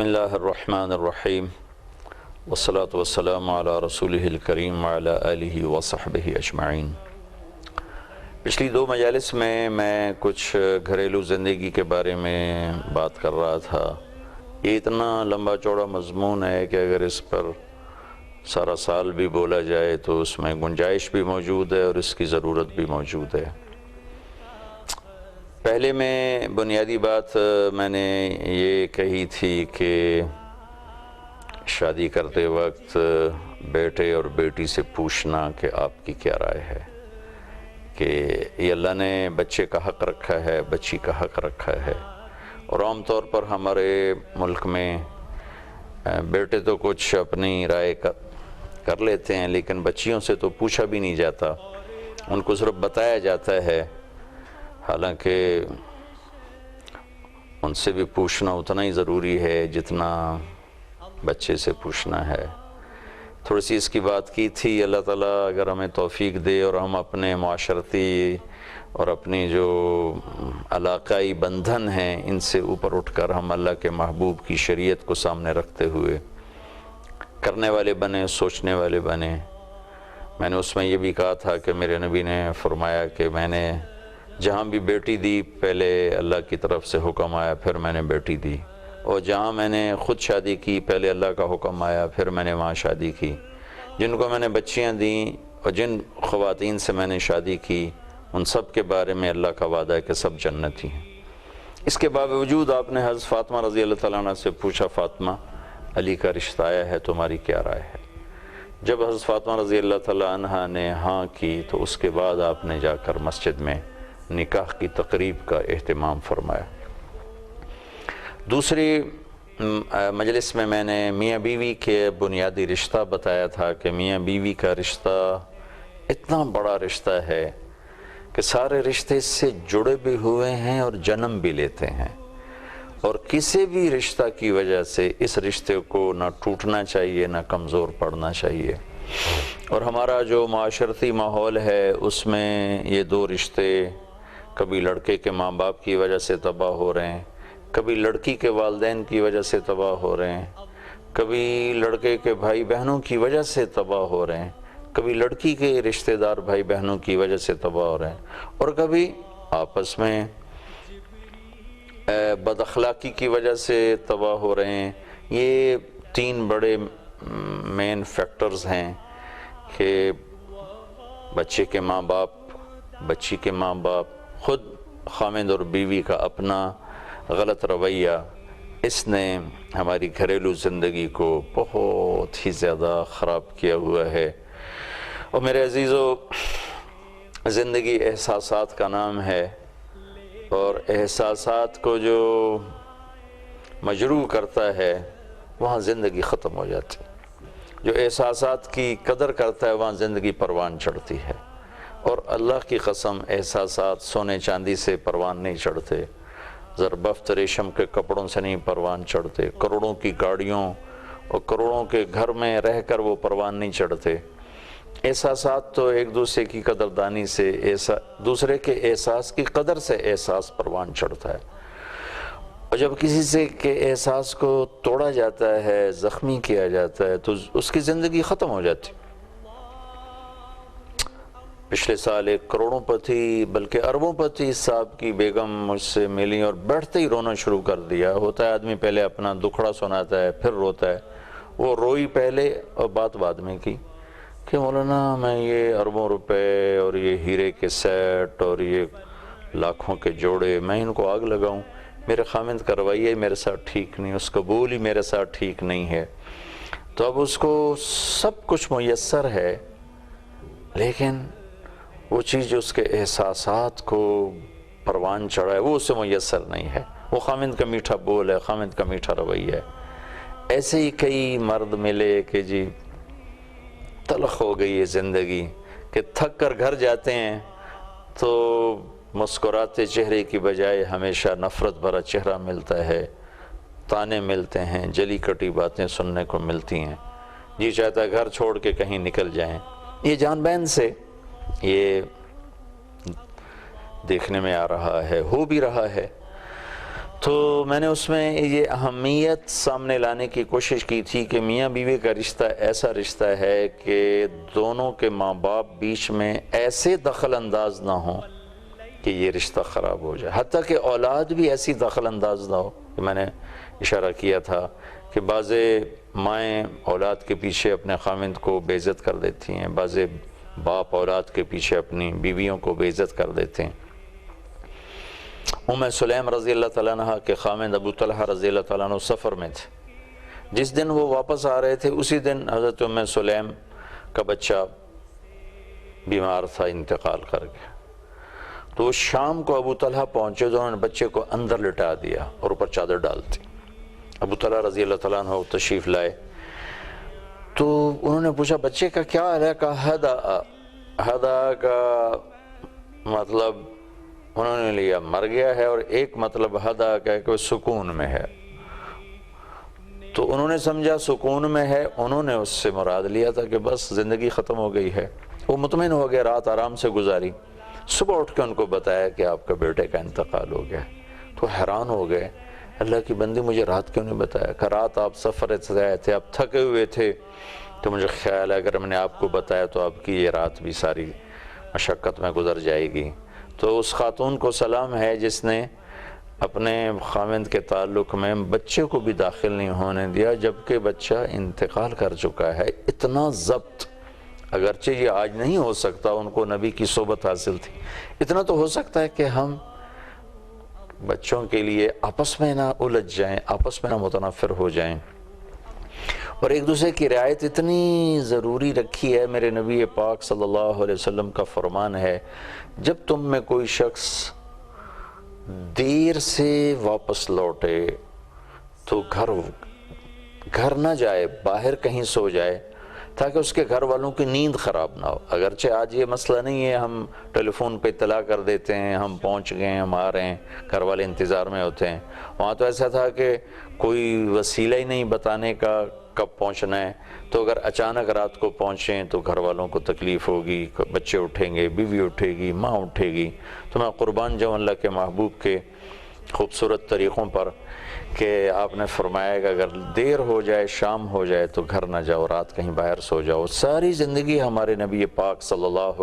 بسم اللہ الرحمن الرحیم والصلاة والسلام علی رسولہ الکریم وعلی آلہ وصحبہ اجمعین۔ پچھلی دو مجالس میں کچھ گھریلو زندگی کے بارے میں بات کر رہا تھا۔ یہ اتنا لمبا چوڑا مضمون ہے کہ اگر اس پر سارا سال بھی بولا جائے تو اس میں گنجائش بھی موجود ہے اور اس کی ضرورت بھی موجود ہے۔ پہلے میں بنیادی بات میں نے یہ کہی تھی کہ شادی کرتے وقت بیٹے اور بیٹی سے پوچھنا کہ آپ کی کیا رائے ہے، کہ یہ اللہ نے بچے کا حق رکھا ہے، بچی کا حق رکھا ہے۔ اور عام طور پر ہمارے ملک میں بیٹے تو کچھ اپنی رائے کر لیتے ہیں، لیکن بچیوں سے تو پوچھا بھی نہیں جاتا، ان کو صرف بتایا جاتا ہے، حالانکہ ان سے بھی پوچھنا اتنا ہی ضروری ہے جتنا بچے سے پوچھنا ہے۔ تھوڑی سی اس کی بات کی تھی۔ اللہ تعالیٰ اگر ہمیں توفیق دے اور ہم اپنے معاشرتی اور اپنی جو علاقائی بندھن ہیں ان سے اوپر اٹھ کر ہم اللہ کے محبوب کی شریعت کو سامنے رکھتے ہوئے کرنے والے بنے، سوچنے والے بنے۔ میں نے اس میں یہ بھی کہا تھا کہ میرے نبی نے فرمایا کہ میں نے جہاں بھی بیٹی دی پہلے اللہ کی طرف سے حکم آیا، پھر میں نے بیٹی دی، اور جہاں میں نے خود شادی کی پہلے اللہ کا حکم آیا، پھر میں نے وہاں شادی کی۔ جن کو میں نے بچیاں دیں اور جن خواتین سے میں نے شادی کی ان سب کے بارے میں اللہ کا وعدہ ہے کہ سب جنتی ہیں۔ اس کے باوجود آپ نے حضرت فاطمہ رضی اللہ تعالیٰ عنہ سے پوچھا، فاطمہ علی کا رشتہ آیا ہے، تمہاری کیا رائے ہے؟ جب حضرت فاطمہ رضی اللہ تعالیٰ عنہ نے ہاں کی تو اس کے بعد آپ نے جا کر مسجد میں نکاح کی تقریب کا اہتمام فرمایا۔ دوسری مجلس میں نے میاں بیوی کے بنیادی رشتہ بتایا تھا کہ میاں بیوی کا رشتہ اتنا بڑا رشتہ ہے کہ سارے رشتے اس سے جڑے بھی ہوئے ہیں اور جنم بھی لیتے ہیں، اور کسی بھی رشتہ کی وجہ سے اس رشتے کو نہ ٹوٹنا چاہیے نہ کمزور پڑنا چاہیے۔ اور ہمارا جو معاشرتی ماحول ہے اس میں یہ دو رشتے کبھی لڑکے کے ماں باپ کی وجہ سے تباہ ہو رہے ہیں، کبھی لڑکی کے والدین کی وجہ سے تباہ ہو رہے ہیں، کبھی لڑکے کے بھائی بہنوں کی وجہ سے تباہ ہو رہے ہیں، کبھی لڑکی کے رشتہ دار بھائی بہنوں کی وجہ سے تباہ ہو رہے ہیں، اور کبھی آپس میں بد اخلاقی کی وجہ سے تباہ ہو رہے ہیں۔ یہ تین بڑے مین فیکٹرز ہیں کہ بچے کے ماں باپ، بچی کے ماں باپ، خود خامد اور بیوی کا اپنا غلط رویہ، اس نے ہماری گھریلو زندگی کو بہت ہی زیادہ خراب کیا ہوا ہے۔ اور میرے عزیزو، زندگی احساسات کا نام ہے، اور احساسات کو جو مجروح کرتا ہے وہاں زندگی ختم ہو جاتی ہے۔ جو احساسات کی قدر کرتا ہے وہاں زندگی پروان چڑھتی ہے، اور اللہ کی قسم احساسات سونے چاندی سے پروان نہیں چڑھتے، زربفت ریشم کے کپڑوں سے نہیں پروان چڑھتے، کروڑوں کی گاڑیوں اور کروڑوں کے گھر میں رہ کر وہ پروان نہیں چڑھتے۔ احساسات تو ایک دوسرے کی قدردانی سے، دوسرے کے احساس کی قدر سے احساس پروان چڑھتا ہے، اور جب کسی سے کے احساس کو توڑا جاتا ہے، زخمی کیا جاتا ہے، تو اس کی زندگی ختم ہو جاتی۔ پچھلے سال ایک کروڑوں پتی بلکہ اربوں پتی صاحب کی بیگم مجھ سے ملی اور بیٹھتے ہی رونا شروع کر دیا۔ ہوتا ہے آدمی پہلے اپنا دکھڑا سناتا ہے پھر روتا ہے، وہ روئی پہلے اور بات بعد میں کی کہ مولانا میں یہ اربوں روپے اور یہ ہیرے کے سیٹ اور یہ لاکھوں کے جوڑے میں ان کو آگ لگاؤں؟ میرے خامد کا رویہ میرے ساتھ ٹھیک نہیں، اس قبول ہی میرے ساتھ ٹھیک نہیں ہے۔ تو اب اس کو سب کچھ میسر ہے، لیکن وہ چیز جو اس کے احساسات کو پروان چڑھا ہے وہ اسے میسر نہیں ہے۔ وہ خامد کا میٹھا بول ہے، خامد کا میٹھا رویہ ہے۔ ایسے ہی کئی مرد ملے کہ جی تلخ ہو گئی ہے زندگی، کہ تھک کر گھر جاتے ہیں تو مسکراتے چہرے کی بجائے ہمیشہ نفرت بھرا چہرہ ملتا ہے، تانے ملتے ہیں، جلی کٹی باتیں سننے کو ملتی ہیں، جی چاہتا ہے گھر چھوڑ کے کہیں نکل جائیں۔ یہ جان بین سے یہ دیکھنے میں آ رہا ہے، ہو بھی رہا ہے۔ تو میں نے اس میں یہ اہمیت سامنے لانے کی کوشش کی تھی کہ میاں بیوی کا رشتہ ایسا رشتہ ہے کہ دونوں کے ماں باپ بیچ میں ایسے دخل انداز نہ ہوں کہ یہ رشتہ خراب ہو جائے، حتیٰ کہ اولاد بھی ایسی دخل انداز نہ ہو کہ میں نے اشارہ کیا تھا کہ بعض مائیں اولاد کے پیچھے اپنے خاوند کو بے عزت کر دیتی ہیں، بعض باپ اولاد کے پیچھے اپنی بیویوں کو بے عزت کر دیتے ہیں۔ ام سلیم رضی اللہ تعالیٰ عنہ کے خاوند ابو طلحہ رضی اللہ تعالیٰ عنہ سفر میں تھے، جس دن وہ واپس آ رہے تھے اسی دن حضرت ام سلیم کا بچہ بیمار تھا، انتقال کر گیا۔ تو شام کو ابو طلحہ پہنچے تو انہوں نے بچے کو اندر لٹا دیا اور اوپر چادر ڈال دی۔ ابو طلحہ رضی اللہ تعالیٰ عنہ تشریف لائے تو انہوں نے پوچھا بچے کا کیا حال ہے؟ کہا ہدا کا مطلب انہوں نے لیا مر گیا ہے، اور ایک مطلب ہدا کا ہے کہ وہ سکون میں ہے۔ تو انہوں نے سمجھا سکون میں ہے، انہوں نے اس سے مراد لیا تھا کہ بس زندگی ختم ہو گئی ہے۔ وہ مطمئن ہو گئے، رات آرام سے گزاری، صبح اٹھ کے ان کو بتایا کہ آپ کا بیٹے کا انتقال ہو گیا۔ تو حیران ہو گئے، اللہ کی بندی مجھے رات کیوں نہیں بتایا؟ کہ رات آپ سفر سے آئے تھے، آپ تھکے ہوئے تھے، تو مجھے خیال ہے اگر میں نے آپ کو بتایا تو آپ کی یہ رات بھی ساری مشقت میں گزر جائے گی۔ تو اس خاتون کو سلام ہے جس نے اپنے خاوند کے تعلق میں بچے کو بھی داخل نہیں ہونے دیا جبکہ بچہ انتقال کر چکا ہے۔ اتنا ضبط، اگرچہ یہ آج نہیں ہو سکتا، ان کو نبی کی صحبت حاصل تھی، اتنا تو ہو سکتا ہے کہ ہم بچوں کے لیے آپس میں نہ الجھ جائیں، آپس میں نہ متنافر ہو جائیں، اور ایک دوسرے کی رعایت اتنی ضروری رکھی ہے۔ میرے نبی پاک صلی اللہ علیہ وسلم کا فرمان ہے، جب تم میں کوئی شخص دیر سے واپس لوٹے تو گھر نہ جائے، باہر کہیں سو جائے تاکہ اس کے گھر والوں کی نیند خراب نہ ہو۔ اگرچہ آج یہ مسئلہ نہیں ہے، ہم ٹیلی فون پہ اطلاع کر دیتے ہیں ہم پہنچ گئے ہیں، ہم آ رہے ہیں، گھر والے انتظار میں ہوتے ہیں۔ وہاں تو ایسا تھا کہ کوئی وسیلہ ہی نہیں بتانے کا کب پہنچنا ہے، تو اگر اچانک رات کو پہنچیں تو گھر والوں کو تکلیف ہوگی، بچے اٹھیں گے، بیوی اٹھے گی، ماں اٹھے گی۔ تو میں قربان جاؤں اللہ کے محبوب کے خوبصورت طریقوں پر کہ آپ نے فرمایا کہ اگر دیر ہو جائے، شام ہو جائے تو گھر نہ جاؤ، رات کہیں باہر سو جاؤ۔ ساری زندگی ہمارے نبی پاک صلی اللہ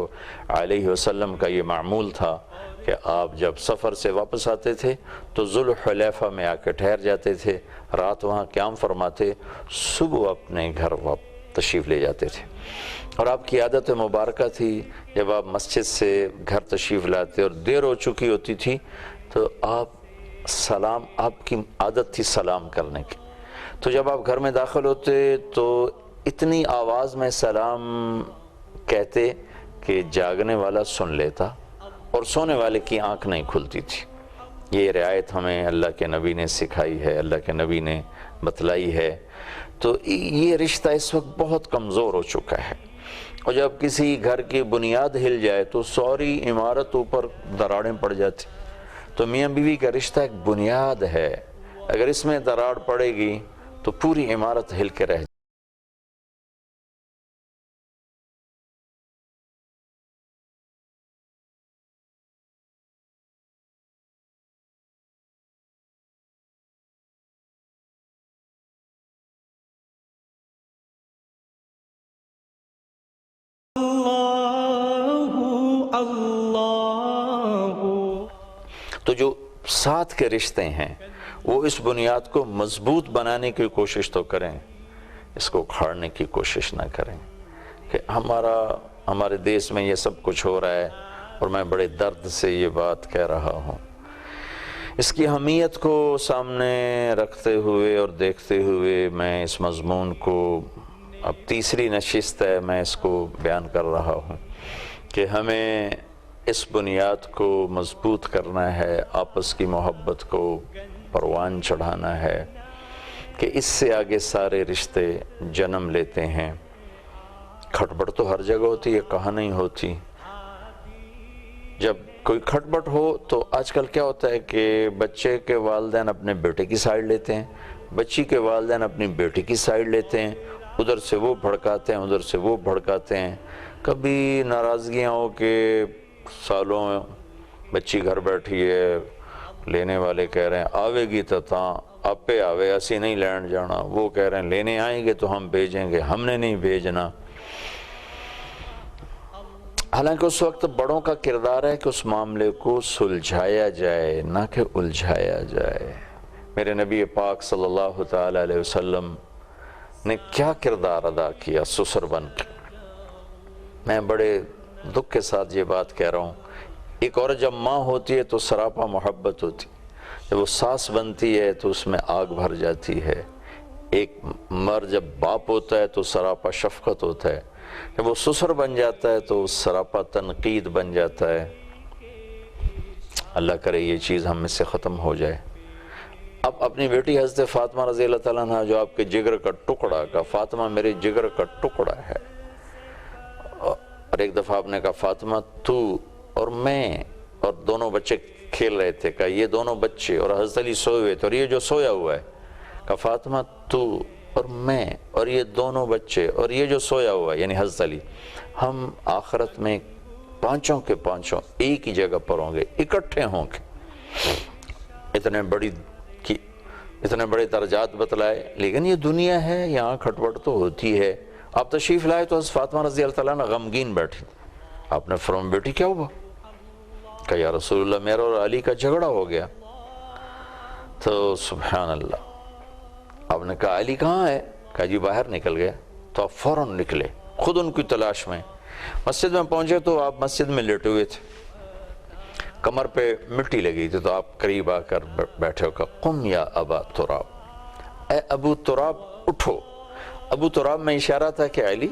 علیہ وسلم کا یہ معمول تھا کہ آپ جب سفر سے واپس آتے تھے تو ذوالحلیفہ میں آ کے ٹھہر جاتے تھے، رات وہاں قیام فرماتے، صبح اپنے گھر تشریف لے جاتے تھے۔ اور آپ کی عادت مبارکہ تھی جب آپ مسجد سے گھر تشریف لاتے اور دیر ہو چکی ہوتی تھی تو آپ کی عادت تھی سلام کرنے کی، تو جب آپ گھر میں داخل ہوتے تو اتنی آواز میں سلام کہتے کہ جاگنے والا سن لیتا اور سونے والے کی آنکھ نہیں کھلتی تھی۔ یہ رعایت ہمیں اللہ کے نبی نے سکھائی ہے، اللہ کے نبی نے بتلائی ہے۔ تو یہ رشتہ اس وقت بہت کمزور ہو چکا ہے، اور جب کسی گھر کی بنیاد ہل جائے تو ساری عمارت اوپر دراڑیں پڑ جاتی۔ تو میاں بیوی کا رشتہ ایک بنیاد ہے، اگر اس میں دراڑ پڑے گی تو پوری عمارت ہل کے رہ جائے۔ تو جو ساتھ کے رشتے ہیں وہ اس بنیاد کو مضبوط بنانے کی کوشش تو کریں، اس کو اکھاڑنے کی کوشش نہ کریں کہ ہمارے دیس میں یہ سب کچھ ہو رہا ہے اور میں بڑے درد سے یہ بات کہہ رہا ہوں۔ اس کی اہمیت کو سامنے رکھتے ہوئے اور دیکھتے ہوئے میں اس مضمون کو، اب تیسری نشست ہے میں اس کو بیان کر رہا ہوں کہ ہمیں اس بنیاد کو مضبوط کرنا ہے، آپس کی محبت کو پروان چڑھانا ہے کہ اس سے آگے سارے رشتے جنم لیتے ہیں۔ کھٹپٹ تو ہر جگہ ہوتی ہے، کہاں نہیں ہوتی۔ جب کوئی کھٹپٹ ہو تو آج کل کیا ہوتا ہے کہ بچے کے والدین اپنے بیٹے کی سائیڈ لیتے ہیں، بچی کے والدین اپنی بیٹی کی سائیڈ لیتے ہیں، ادھر سے وہ بھڑکاتے ہیں، ادھر سے وہ بھڑکاتے ہیں۔ کبھی ناراضگیاں ہو کہ سالوں بچی گھر بیٹھی ہے، لینے والے کہہ رہے ہیں آوے گی تو تاں آپے آوے اسی نہیں لین جانا، وہ کہہ رہے ہیں لینے آئیں گے تو ہم بھیجیں گے، ہم نے نہیں بھیجنا۔ حالانکہ اس وقت بڑوں کا کردار ہے کہ اس معاملے کو سلجھایا جائے، نہ کہ الجھایا جائے۔ میرے نبی پاک صلی اللہ تعالیٰ علیہ وسلم نے کیا کردار ادا کیا سسر بن کے۔ میں بڑے دکھ کے ساتھ یہ بات کہہ رہا ہوں، ایک عورت جب ماں ہوتی ہے تو سراپا محبت ہوتی، جب وہ ساس بنتی ہے تو اس میں آگ بھر جاتی ہے۔ ایک مرد جب باپ ہوتا ہے تو سراپا شفقت ہوتا ہے، جب وہ سسر بن جاتا ہے تو سراپا تنقید بن جاتا ہے۔ اللہ کرے یہ چیز ہم میں سے ختم ہو جائے۔ اب اپنی بیٹی حضرت فاطمہ رضی اللہ تعالیٰ عنہ جو آپ کے جگر کا ٹکڑا کا، فاطمہ میرے جگر کا ٹکڑا ہے، اور ایک دفعہ آپ نے کہا فاطمہ تو اور میں اور دونوں بچے کھیل رہے تھے، کہا یہ دونوں بچے اور حضرت علی سوئے ہوئے تھے اور یہ جو سویا ہوا ہے، کہا فاطمہ تو اور میں اور یہ دونوں بچے اور یہ جو سویا ہوا ہے یعنی حضرت علی، ہم آخرت میں پانچوں کے پانچوں ایک ہی جگہ پر ہوں گے، اکٹھے ہوں گے۔ اتنے بڑے درجات بتلائے، لیکن یہ دنیا ہے، یہاں کھٹپٹ تو ہوتی ہے۔ آپ تشریف لائے تو حضرت فاطمہ رضی اللہ تعالیٰ عنہ غمگین بیٹھی، آپ نے فرمایا بیٹی کیا ہوا؟ کہا یا رسول اللہ میرا اور علی کا جھگڑا ہو گیا۔ تو سبحان اللہ، آپ نے کہا علی کہاں ہے؟ کہا جی باہر نکل گیا۔ تو آپ فوراً نکلے خود ان کی تلاش میں، مسجد میں پہنچے تو آپ مسجد میں لیٹے ہوئے تھے، کمر پہ مٹی لگی تھی، تو آپ قریب آ کر بیٹھے ہو، کہا قم یا ابا تراب، اے ابو تراب اٹھو۔ ابو تراب میں اشارہ تھا کہ علی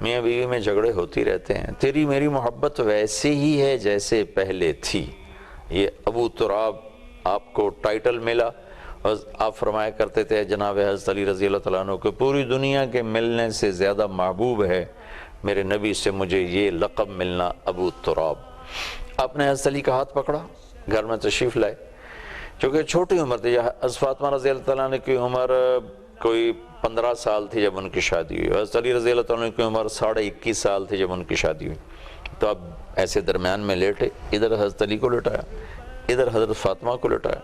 میاں بیوی میں جھگڑے ہوتی رہتے ہیں، تیری میری محبت ویسے ہی ہے جیسے پہلے تھی۔ یہ ابو تراب آپ کو ٹائٹل ملا، اور آپ فرمایا کرتے تھے جناب حضرت علی رضی اللہ تعالیٰ عنہ کہ پوری دنیا کے ملنے سے زیادہ محبوب ہے میرے نبی سے مجھے یہ لقب ملنا ابو تراب۔ آپ نے حضرت علی کا ہاتھ پکڑا، گھر میں تشریف لائے، چونکہ چھوٹی عمر تھی، حضرت فاطمہ رضی اللہ تعالیٰ عنہ کی عمر کوئی 15 سال تھی جب ان کی شادی ہوئی، حضرت علی رضی اللہ تعالیٰ عنہ کی عمر 21.5 سال تھی جب ان کی شادی ہوئی۔ تو اب ایسے درمیان میں لیٹے، ادھر حضرت علی کو لٹایا، ادھر حضرت فاطمہ کو لٹایا،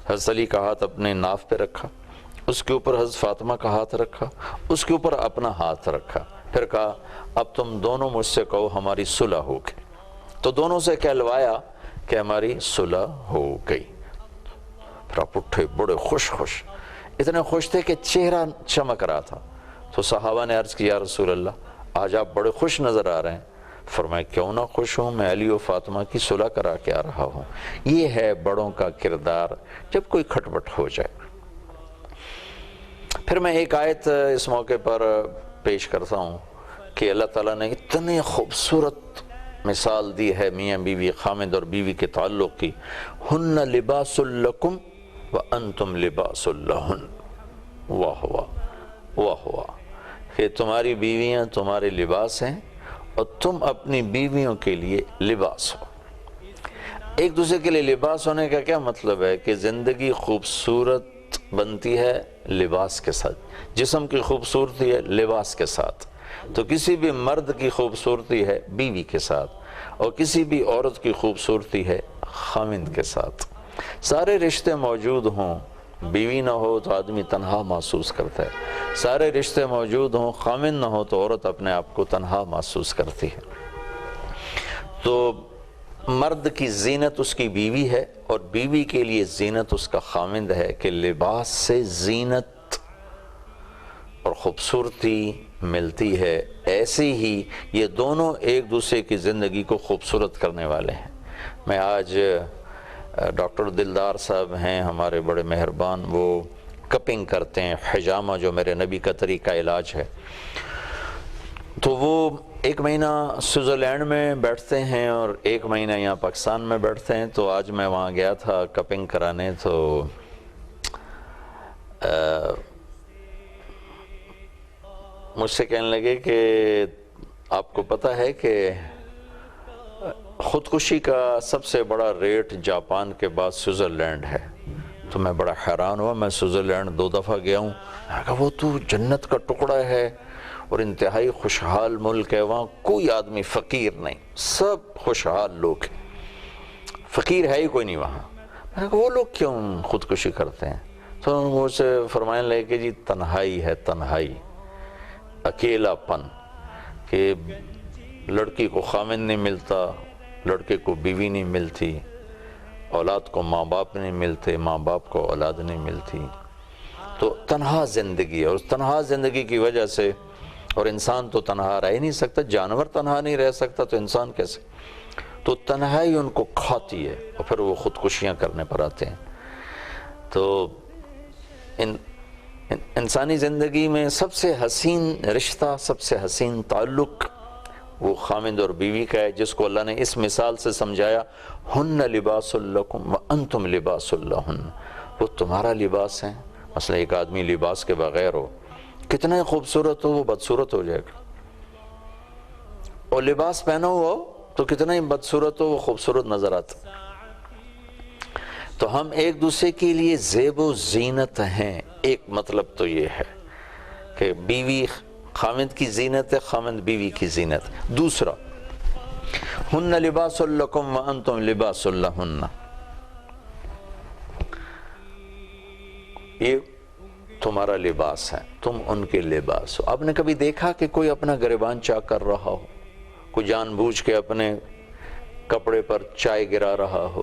حضرت علی کا ہاتھ اپنے ناف پہ رکھا، اس کے اوپر حضرت فاطمہ کا ہاتھ رکھا، اس کے اوپر اپنا ہاتھ رکھا، پھر کہا اب تم دونوں مجھ سے کہو ہماری صلح ہو گئی۔ تو دونوں سے کہلوایا کہ ہماری صلح ہو گئی۔ پھر آپ اٹھے بڑے خوش اتنے خوش تھے کہ چہرہ چمک رہا تھا۔ تو صحابہ نے عرض کیا یا رسول اللہ آج آپ بڑے خوش نظر آ رہے ہیں۔ فرمایا کیوں نہ خوش ہوں، میں علی و فاطمہ کی صلح کرا کے آ رہا ہوں۔ یہ ہے بڑوں کا کردار جب کوئی کھٹپٹ ہو جائے۔ پھر میں ایک آیت اس موقع پر پیش کرتا ہوں کہ اللہ تعالیٰ نے اتنی خوبصورت مثال دی ہے میاں بیوی خامد اور بیوی کے تعلق کی، ہن لباس لکم وانتم لباس لہن، واہ واہ واہ واہ، کہ تمہاری بیویاں تمہارے لباس ہیں اور تم اپنی بیویوں کے لیے لباس ہو۔ ایک دوسرے کے لیے لباس ہونے کا کیا مطلب ہے کہ زندگی خوبصورت بنتی ہے لباس کے ساتھ، جسم کی خوبصورتی ہے لباس کے ساتھ۔ تو کسی بھی مرد کی خوبصورتی ہے بیوی کے ساتھ، اور کسی بھی عورت کی خوبصورتی ہے خاوند کے ساتھ۔ سارے رشتے موجود ہوں، بیوی نہ ہو تو آدمی تنہا محسوس کرتا ہے، سارے رشتے موجود ہوں خاوند نہ ہو تو عورت اپنے آپ کو تنہا محسوس کرتی ہے۔ تو مرد کی زینت اس کی بیوی ہے اور بیوی کے لیے زینت اس کا خاوند ہے، کہ لباس سے زینت اور خوبصورتی ملتی ہے۔ ایسے ہی یہ دونوں ایک دوسرے کی زندگی کو خوبصورت کرنے والے ہیں۔ میں آج ڈاکٹر دلدار صاحب ہیں ہمارے بڑے مہربان، وہ کپنگ کرتے ہیں، حجامہ جو میرے نبی کا طریقہ علاج ہے، تو وہ 1 مہینہ سوئٹزرلینڈ میں بیٹھتے ہیں اور 1 مہینہ یہاں پاکستان میں بیٹھتے ہیں۔ تو آج میں وہاں گیا تھا کپنگ کرانے، تو مجھ سے کہنے لگے کہ آپ کو پتہ ہے کہ خودکشی کا سب سے بڑا ریٹ جاپان کے بعد سوئٹزرلینڈ ہے۔ تو میں بڑا حیران ہوا، میں سوئٹزرلینڈ 2 دفعہ گیا ہوں، میں کہا وہ تو جنت کا ٹکڑا ہے اور انتہائی خوشحال ملک ہے، وہاں کوئی آدمی فقیر نہیں، سب خوشحال لوگ ہیں، فقیر ہے ہی کوئی نہیں وہاں، میں نے کہا وہ لوگ کیوں خودکشی کرتے ہیں؟ تو مجھ سے فرمانے لگے کہ جی تنہائی ہے، تنہائی، اکیلا پن، کہ لڑکی کو خامن نہیں ملتا، لڑکے کو بیوی نہیں ملتی، اولاد کو ماں باپ نہیں ملتے، ماں باپ کو اولاد نہیں ملتی، تو تنہا زندگی ہے۔ اور اس تنہا زندگی کی وجہ سے، اور انسان تو تنہا رہ ہی نہیں سکتا، جانور تنہا نہیں رہ سکتا تو انسان کیسے؟ تو تنہائی ان کو کھاتی ہے اور پھر وہ خودکشیاں کرنے پر آتے ہیں۔ تو انسانی زندگی میں سب سے حسین رشتہ، سب سے حسین تعلق وہ خامند اور بیوی کا ہے، جس کو اللہ نے اس مثال سے سمجھایا، ہن لباس لکم وانتم لباس لہن، وہ تمہارا لباس ہیں۔ مثلا ایک آدمی لباس کے بغیر ہو، کتنا ہی خوبصورت ہو وہ بدصورت ہو جائے گا، اور لباس پہنا ہوا ہو تو کتنا ہی بدصورت ہو وہ خوبصورت نظر آتا۔ تو ہم ایک دوسرے کے لیے زیب و زینت ہیں۔ ایک مطلب تو یہ ہے کہ بیوی خامند کی زینت ہے، خامند بیوی کی زینت۔ دوسرا، ہن لباس لکم وانتم لباس لہن، یہ تمہارا لباس ہے، تم ان کے لباس ہو۔ آپ نے کبھی دیکھا کہ کوئی اپنا گریبان چاک کر رہا ہو، کوئی جان بوجھ کے اپنے کپڑے پر چائے گرا رہا ہو،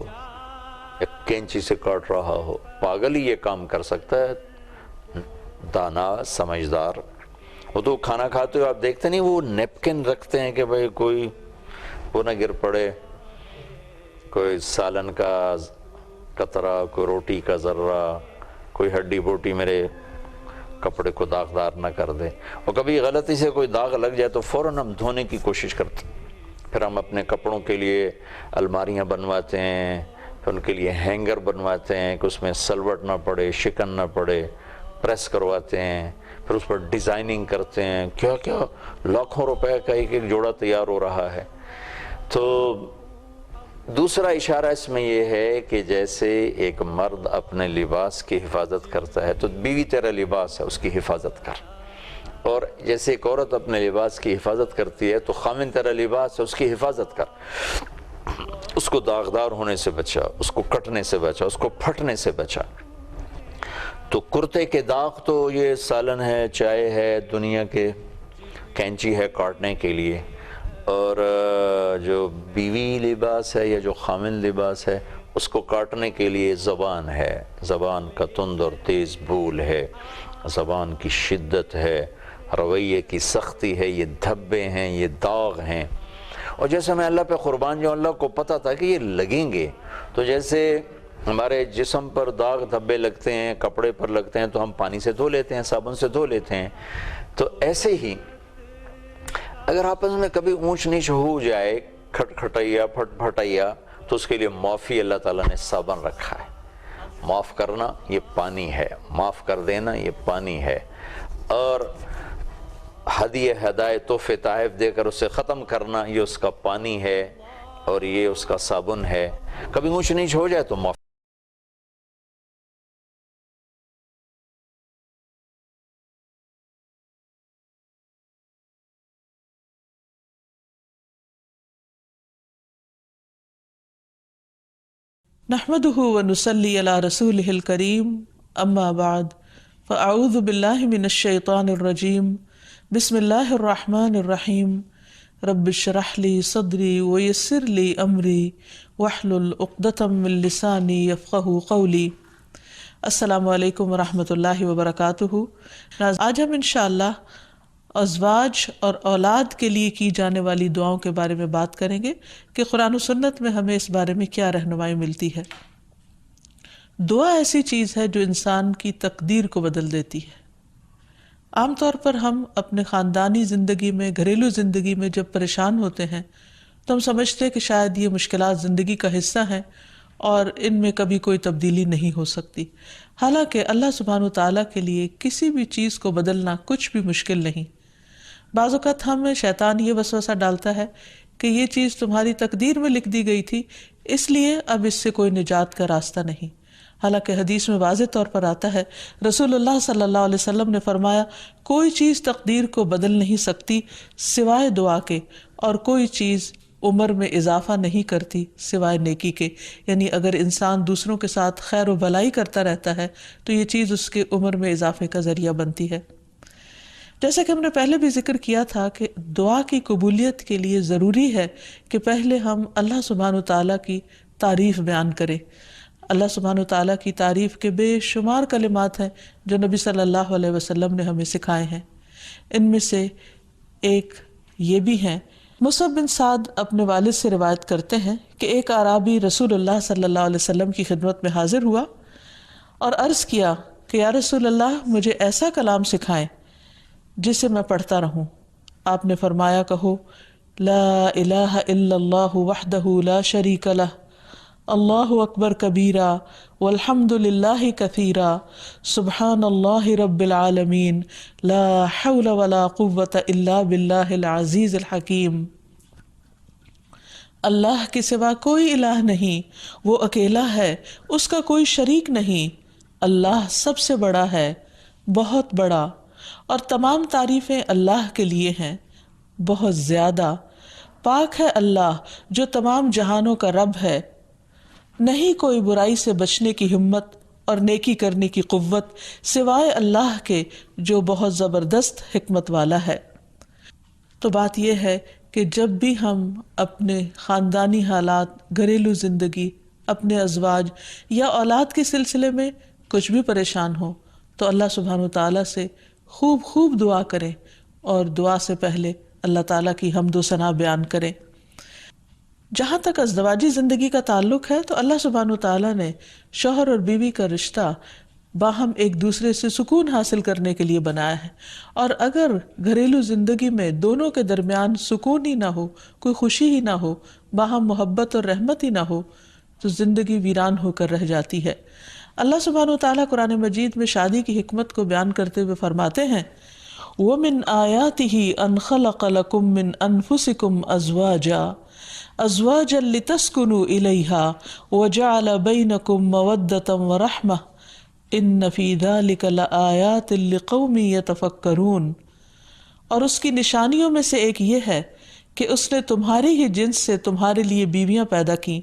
ایک کینچی سے کاٹ رہا ہو؟ پاگل ہی یہ کام کر سکتا ہے، دانا سمجھدار۔ وہ تو کھانا کھاتے ہو آپ دیکھتے نہیں، وہ نیپکن رکھتے ہیں کہ بھئی کوئی وہ نہ گر پڑے، کوئی سالن کا قطرہ، کوئی روٹی کا ذرہ، کوئی ہڈی بوٹی میرے کپڑے کو داغدار نہ کر دے۔ اور کبھی غلطی سے کوئی داغ لگ جائے تو فوراً ہم دھونے کی کوشش کرتے ہیں، پھر ہم اپنے کپڑوں کے لیے الماریاں بنواتے ہیں، پھر ان کے لیے ہینگر بنواتے ہیں کہ اس میں سلوٹ نہ پڑے، شکن نہ پڑے، پریس کرواتے ہیں، پھر اس پر ڈیزائننگ کرتے ہیں، کیا کیا لاکھوں روپے کا ایک ایک جوڑا تیار ہو رہا ہے۔ تو دوسرا اشارہ اس میں یہ ہے کہ جیسے ایک مرد اپنے لباس کی حفاظت کرتا ہے تو بیوی تیرا لباس ہے، اس کی حفاظت کر، اور جیسے ایک عورت اپنے لباس کی حفاظت کرتی ہے تو خامن تیرا لباس ہے، اس کی حفاظت کر، اس کو داغدار ہونے سے بچا، اس کو کٹنے سے بچا، اس کو پھٹنے سے بچا۔ تو کرتے کے داغ تو یہ سالن ہے، چائے ہے، دنیا کے کینچی ہے کاٹنے کے لیے، اور جو بیوی لباس ہے یا جو خامن لباس ہے اس کو کاٹنے کے لیے زبان ہے، زبان کا تند اور تیز بول ہے، زبان کی شدت ہے، رویے کی سختی ہے، یہ دھبے ہیں، یہ داغ ہیں۔ اور جیسے میں اللہ پہ قربان جو اللہ کو پتہ تھا کہ یہ لگیں گے، تو جیسے ہمارے جسم پر داغ دھبے لگتے ہیں، کپڑے پر لگتے ہیں تو ہم پانی سے دھو لیتے ہیں، صابن سے دھو لیتے ہیں، تو ایسے ہی اگر آپس میں کبھی اونچ نیچ ہو جائے، کھٹ کھٹائیا پھٹ پھٹائیا، تو اس کے لیے معافی اللہ تعالیٰ نے صابن رکھا ہے۔ معاف کرنا یہ پانی ہے، معاف کر دینا یہ پانی ہے، اور ہدیہ ہدایت تحفے تحائف دے کر اسے ختم کرنا یہ اس کا پانی ہے اور یہ اس کا صابن ہے۔ کبھی اونچ نیچ ہو جائے تو معاف۔ نحمده ونصلي على رسوله الكريم اما بعد فاعوذ بالله من الشيطان الرجيم بسم الله الرحمن الرحيم رب اشرح لي صدري ويسر لي امري واحلل عقدة من لساني يفقهوا قولي۔ السلام علیکم ورحمۃ اللہ وبرکاتہ۔ آج ہم انشاءاللہ ازواج اور اولاد کے لیے کی جانے والی دعاؤں کے بارے میں بات کریں گے کہ قرآن و سنت میں ہمیں اس بارے میں کیا رہنمائی ملتی ہے۔ دعا ایسی چیز ہے جو انسان کی تقدیر کو بدل دیتی ہے۔ عام طور پر ہم اپنے خاندانی زندگی میں، گھریلو زندگی میں جب پریشان ہوتے ہیں تو ہم سمجھتے ہیں کہ شاید یہ مشکلات زندگی کا حصہ ہیں اور ان میں کبھی کوئی تبدیلی نہیں ہو سکتی، حالانکہ اللہ سبحانہ و تعالیٰ کے لیے کسی بھی چیز کو بدلنا کچھ بھی مشکل نہیں۔ بعض اوقات ہمیں شیطان یہ وسوسہ ڈالتا ہے کہ یہ چیز تمہاری تقدیر میں لکھ دی گئی تھی، اس لیے اب اس سے کوئی نجات کا راستہ نہیں، حالانکہ حدیث میں واضح طور پر آتا ہے، رسول اللہ صلی اللہ علیہ وسلم نے فرمایا، کوئی چیز تقدیر کو بدل نہیں سکتی سوائے دعا کے، اور کوئی چیز عمر میں اضافہ نہیں کرتی سوائے نیکی کے، یعنی اگر انسان دوسروں کے ساتھ خیر و بھلائی کرتا رہتا ہے تو یہ چیز اس کے عمر میں اضافے کا ذریعہ بنتی ہے۔ جیسا کہ ہم نے پہلے بھی ذکر کیا تھا کہ دعا کی قبولیت کے لیے ضروری ہے کہ پہلے ہم اللہ سبحانہ وتعالیٰ کی تعریف بیان کریں۔ اللہ سبحانہ وتعالیٰ کی تعریف کے بے شمار کلمات ہیں جو نبی صلی اللہ علیہ وسلم نے ہمیں سکھائے ہیں۔ ان میں سے ایک یہ بھی ہیں، مصعب بن سعد اپنے والد سے روایت کرتے ہیں کہ ایک اعرابی رسول اللہ صلی اللہ علیہ وسلم کی خدمت میں حاضر ہوا اور عرض کیا کہ یا رسول اللہ، مجھے ایسا کلام سکھائیں جسے میں پڑھتا رہوں۔ آپ نے فرمایا، کہو لا الہ الا اللہ وحدہ لا شریک لہ، اللہ اکبر کبیرا والحمد للہ کثیرا، سبحان اللہ رب العالمین، لا حول ولا قوة الا باللہ العزیز الحکیم۔ اللہ کے سوا کوئی الہ نہیں، وہ اکیلا ہے، اس کا کوئی شریک نہیں، اللہ سب سے بڑا ہے، بہت بڑا، اور تمام تعریفیں اللہ کے لیے ہیں، بہت زیادہ۔ پاک ہے اللہ جو تمام جہانوں کا رب ہے، نہیں کوئی برائی سے بچنے کی ہمت اور نیکی کرنے کی قوت سوائے اللہ کے جو بہت زبردست حکمت والا ہے۔ تو بات یہ ہے کہ جب بھی ہم اپنے خاندانی حالات، گھریلو زندگی، اپنے ازواج یا اولاد کے سلسلے میں کچھ بھی پریشان ہو تو اللہ سبحانہ وتعالیٰ سے خوب خوب دعا کریں، اور دعا سے پہلے اللہ تعالیٰ کی حمد و ثنا بیان کریں۔ جہاں تک ازدواجی زندگی کا تعلق ہے تو اللہ سبحانہ وتعالیٰ نے شوہر اور بیوی کا رشتہ باہم ایک دوسرے سے سکون حاصل کرنے کے لیے بنایا ہے، اور اگر گھریلو زندگی میں دونوں کے درمیان سکون ہی نہ ہو، کوئی خوشی ہی نہ ہو، باہم محبت اور رحمت ہی نہ ہو تو زندگی ویران ہو کر رہ جاتی ہے۔ اللہ سبحانہ وتعالیٰ قرآن مجید میں شادی کی حکمت کو بیان کرتے ہوئے فرماتے ہیں، وَمِنْ آيَاتِهِ أَنْ خَلَقَ لَكُم مِّنْ أَنفُسِكُمْ أَزْوَاجًا لِتَسْكُنُوا إِلَيْهَا وَجَعَلَ بَيْنَكُم مَّوَدَّةً وَرَحْمَةً إِنَّ فِي ذَلِكَ لَآيَاتٍ لِقَوْمٍ يَتَفَكَّرُونَ۔ اور اس کی نشانیوں میں سے ایک یہ ہے کہ اس نے تمہاری ہی جنس سے تمہارے لیے بیویاں پیدا کی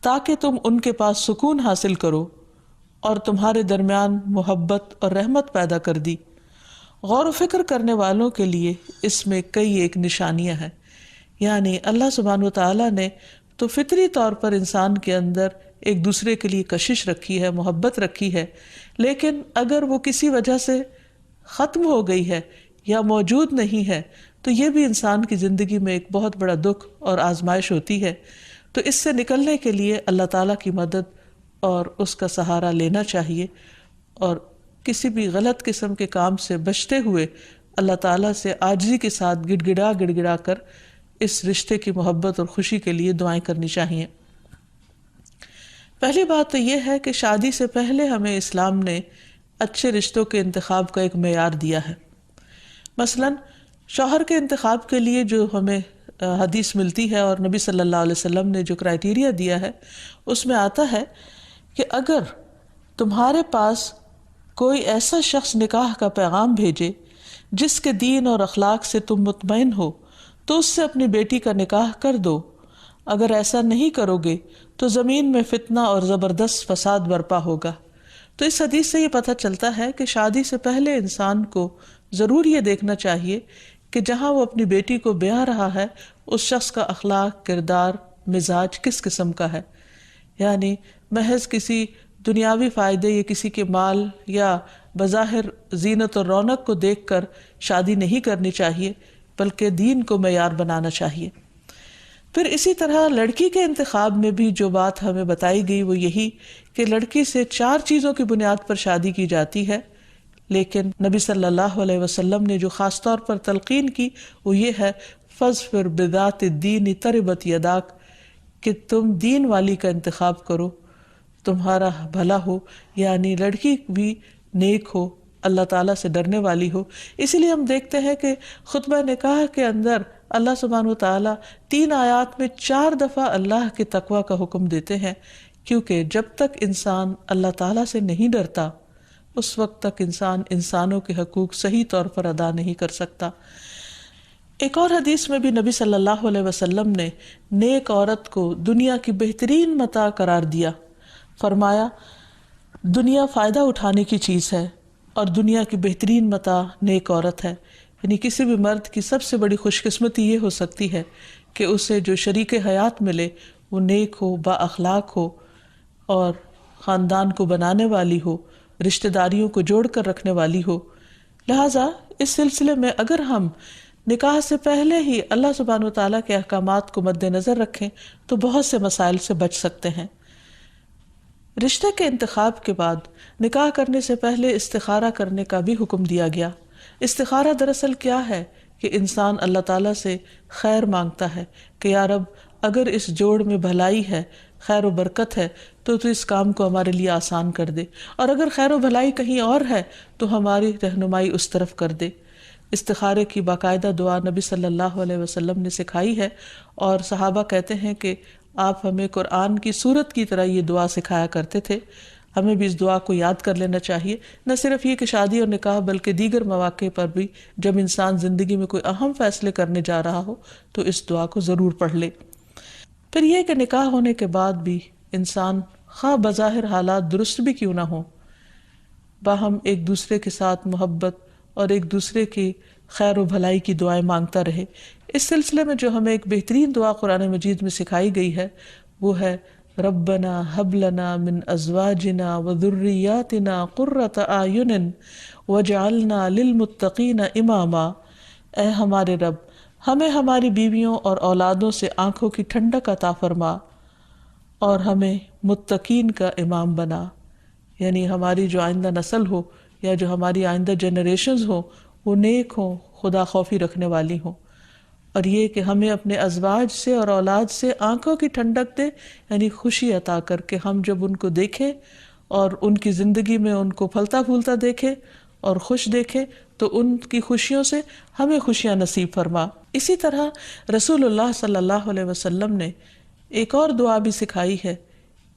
تاکہ تم ان کے پاس سکون حاصل کرو، اور تمہارے درمیان محبت اور رحمت پیدا کر دی۔ غور و فکر کرنے والوں کے لیے اس میں کئی ایک نشانیاں ہیں، یعنی اللہ سبحانہ وتعالیٰ نے تو فطری طور پر انسان کے اندر ایک دوسرے کے لیے کشش رکھی ہے، محبت رکھی ہے، لیکن اگر وہ کسی وجہ سے ختم ہو گئی ہے یا موجود نہیں ہے تو یہ بھی انسان کی زندگی میں ایک بہت بڑا دکھ اور آزمائش ہوتی ہے۔ تو اس سے نکلنے کے لیے اللہ تعالیٰ کی مدد اور اس کا سہارا لینا چاہیے، اور کسی بھی غلط قسم کے کام سے بچتے ہوئے اللہ تعالیٰ سے عاجزی کے ساتھ گڑ گڑا کر اس رشتے کی محبت اور خوشی کے لیے دعائیں کرنی چاہیے۔ پہلی بات تو یہ ہے کہ شادی سے پہلے ہمیں اسلام نے اچھے رشتوں کے انتخاب کا ایک معیار دیا ہے۔ مثلاً شوہر کے انتخاب کے لیے جو ہمیں حدیث ملتی ہے اور نبی صلی اللہ علیہ وسلم نے جو کرائیٹیریا دیا ہے اس میں آتا ہے کہ اگر تمہارے پاس کوئی ایسا شخص نکاح کا پیغام بھیجے جس کے دین اور اخلاق سے تم مطمئن ہو تو اس سے اپنی بیٹی کا نکاح کر دو، اگر ایسا نہیں کرو گے تو زمین میں فتنہ اور زبردست فساد برپا ہوگا۔ تو اس حدیث سے یہ پتہ چلتا ہے کہ شادی سے پہلے انسان کو ضرور یہ دیکھنا چاہیے کہ جہاں وہ اپنی بیٹی کو بیاہ رہا ہے اس شخص کا اخلاق، کردار، مزاج کس قسم کا ہے۔ یعنی محض کسی دنیاوی فائدے یا کسی کے مال یا بظاہر زینت اور رونق کو دیکھ کر شادی نہیں کرنی چاہیے، بلکہ دین کو معیار بنانا چاہیے۔ پھر اسی طرح لڑکی کے انتخاب میں بھی جو بات ہمیں بتائی گئی وہ یہی کہ لڑکی سے 4 چیزوں کی بنیاد پر شادی کی جاتی ہے، لیکن نبی صلی اللہ علیہ وسلم نے جو خاص طور پر تلقین کی وہ یہ ہے، فَاظْفِرْ بِذَاتِ الدِّینِ تَرِبَتْ یَدَاک، کہ تم دین والی کا انتخاب کرو، تمہارا بھلا ہو، یعنی لڑکی بھی نیک ہو، اللہ تعالیٰ سے ڈرنے والی ہو۔ اسی لیے ہم دیکھتے ہیں کہ خطبہ نکاح کے اندر اللہ سبحانہ وتعالیٰ 3 آیات میں 4 دفعہ اللہ کے تقوی کا حکم دیتے ہیں، کیونکہ جب تک انسان اللہ تعالیٰ سے نہیں ڈرتا اس وقت تک انسان انسانوں کے حقوق صحیح طور پر ادا نہیں کر سکتا۔ ایک اور حدیث میں بھی نبی صلی اللہ علیہ وسلم نے نیک عورت کو دنیا کی بہترین متاع قرار دیا. فرمایا دنیا فائدہ اٹھانے کی چیز ہے اور دنیا کی بہترین متاع نیک عورت ہے. یعنی کسی بھی مرد کی سب سے بڑی خوش قسمتی یہ ہو سکتی ہے کہ اسے جو شریک حیات ملے وہ نیک ہو، با اخلاق ہو اور خاندان کو بنانے والی ہو، رشتہ داریوں کو جوڑ کر رکھنے والی ہو. لہٰذا اس سلسلے میں اگر ہم نکاح سے پہلے ہی اللہ سبحانہ و تعالیٰ کے احکامات کو مد نظر رکھیں تو بہت سے مسائل سے بچ سکتے ہیں. رشتے کے انتخاب کے بعد نکاح کرنے سے پہلے استخارہ کرنے کا بھی حکم دیا گیا. استخارہ دراصل کیا ہے کہ انسان اللہ تعالیٰ سے خیر مانگتا ہے کہ یا رب اگر اس جوڑ میں بھلائی ہے، خیر و برکت ہے تو اس کام کو ہمارے لیے آسان کر دے، اور اگر خیر و بھلائی کہیں اور ہے تو ہماری رہنمائی اس طرف کر دے. استخارے کی باقاعدہ دعا نبی صلی اللہ علیہ وسلم نے سکھائی ہے، اور صحابہ کہتے ہیں کہ آپ ہمیں قرآن کی سورت کی طرح یہ دعا سکھایا کرتے تھے. ہمیں بھی اس دعا کو یاد کر لینا چاہیے، نہ صرف یہ کہ شادی اور نکاح بلکہ دیگر مواقع پر بھی جب انسان زندگی میں کوئی اہم فیصلے کرنے جا رہا ہو تو اس دعا کو ضرور پڑھ لے. پھر یہ کہ نکاح ہونے کے بعد بھی انسان خواہ بظاہر حالات درست بھی کیوں نہ ہوں، باہم ایک دوسرے کے ساتھ محبت اور ایک دوسرے کی خیر و بھلائی کی دعائیں مانگتا رہے. اس سلسلے میں جو ہمیں ایک بہترین دعا قرآن مجید میں سکھائی گئی ہے وہ ہے ربنا ہب لنا من ازواجنا وذریاتنا قرۃ اعین واجعلنا للمتقین اماما. اے ہمارے رب، ہمیں ہماری بیویوں اور اولادوں سے آنکھوں کی ٹھنڈک عطا فرما اور ہمیں متقین کا امام بنا. یعنی ہماری جو آئندہ نسل ہو یا جو ہماری آئندہ جنریشنز ہوں وہ نیک ہوں، خدا خوفی رکھنے والی ہوں. اور یہ کہ ہمیں اپنے ازواج سے اور اولاد سے آنکھوں کی ٹھنڈک دے، یعنی خوشی عطا کر کے ہم جب ان کو دیکھیں اور ان کی زندگی میں ان کو پھلتا پھولتا دیکھیں اور خوش دیکھیں تو ان کی خوشیوں سے ہمیں خوشیاں نصیب فرما. اسی طرح رسول اللہ صلی اللہ علیہ وسلم نے ایک اور دعا بھی سکھائی ہے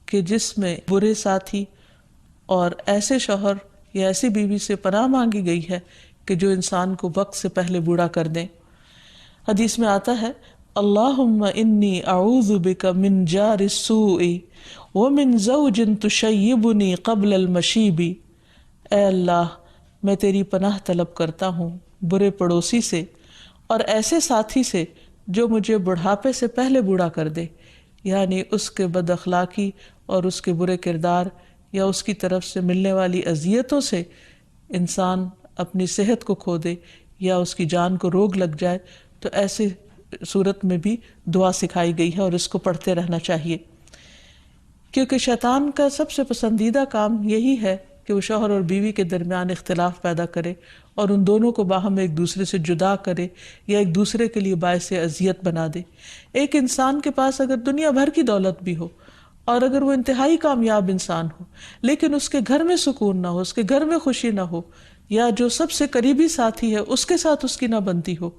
کہ جس میں برے ساتھی اور ایسے شوہر یا ایسی بیوی سے پناہ مانگی گئی ہے کہ جو انسان کو وقت سے پہلے بوڑھا کر دیں. حدیث میں آتا ہے اللہم انی اعوذ بک من جار السوء ومن زوج تشیبنی قبل المشیب. اے اللہ، میں تیری پناہ طلب کرتا ہوں برے پڑوسی سے اور ایسے ساتھی سے جو مجھے بڑھاپے سے پہلے بوڑھا کر دے. یعنی اس کے بد اخلاقی اور اس کے برے کردار یا اس کی طرف سے ملنے والی اذیتوں سے انسان اپنی صحت کو کھو دے یا اس کی جان کو روگ لگ جائے. تو ایسے صورت میں بھی دعا سکھائی گئی ہے اور اس کو پڑھتے رہنا چاہیے، کیونکہ شیطان کا سب سے پسندیدہ کام یہی ہے کہ وہ شوہر اور بیوی کے درمیان اختلاف پیدا کرے اور ان دونوں کو باہم ایک دوسرے سے جدا کرے یا ایک دوسرے کے لیے باعث اذیت بنا دے. ایک انسان کے پاس اگر دنیا بھر کی دولت بھی ہو اور اگر وہ انتہائی کامیاب انسان ہو لیکن اس کے گھر میں سکون نہ ہو، اس کے گھر میں خوشی نہ ہو، یا جو سب سے قریبی ساتھی ہے اس کے ساتھ اس کی نہ بنتی ہو،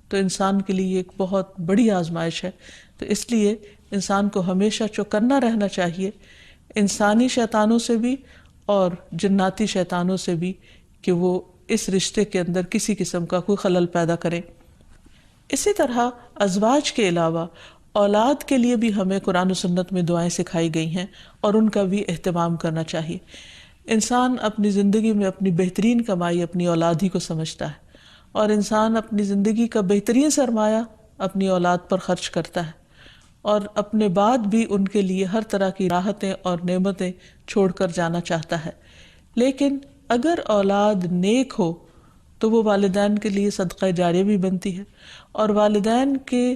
تو انسان کے لیے ایک بہت بڑی آزمائش ہے. تو اس لیے انسان کو ہمیشہ چوکنا رہنا چاہیے انسانی شیطانوں سے بھی اور جناتی شیطانوں سے بھی کہ وہ اس رشتے کے اندر کسی قسم کا کوئی خلل پیدا کریں. اسی طرح ازواج کے علاوہ اولاد کے لیے بھی ہمیں قرآن و سنت میں دعائیں سکھائی گئی ہیں اور ان کا بھی اہتمام کرنا چاہیے. انسان اپنی زندگی میں اپنی بہترین کمائی اپنی اولاد ہی کو سمجھتا ہے، اور انسان اپنی زندگی کا بہترین سرمایہ اپنی اولاد پر خرچ کرتا ہے اور اپنے بعد بھی ان کے لیے ہر طرح کی راحتیں اور نعمتیں چھوڑ کر جانا چاہتا ہے. لیکن اگر اولاد نیک ہو تو وہ والدین کے لیے صدقہ جاریہ بھی بنتی ہے اور والدین کے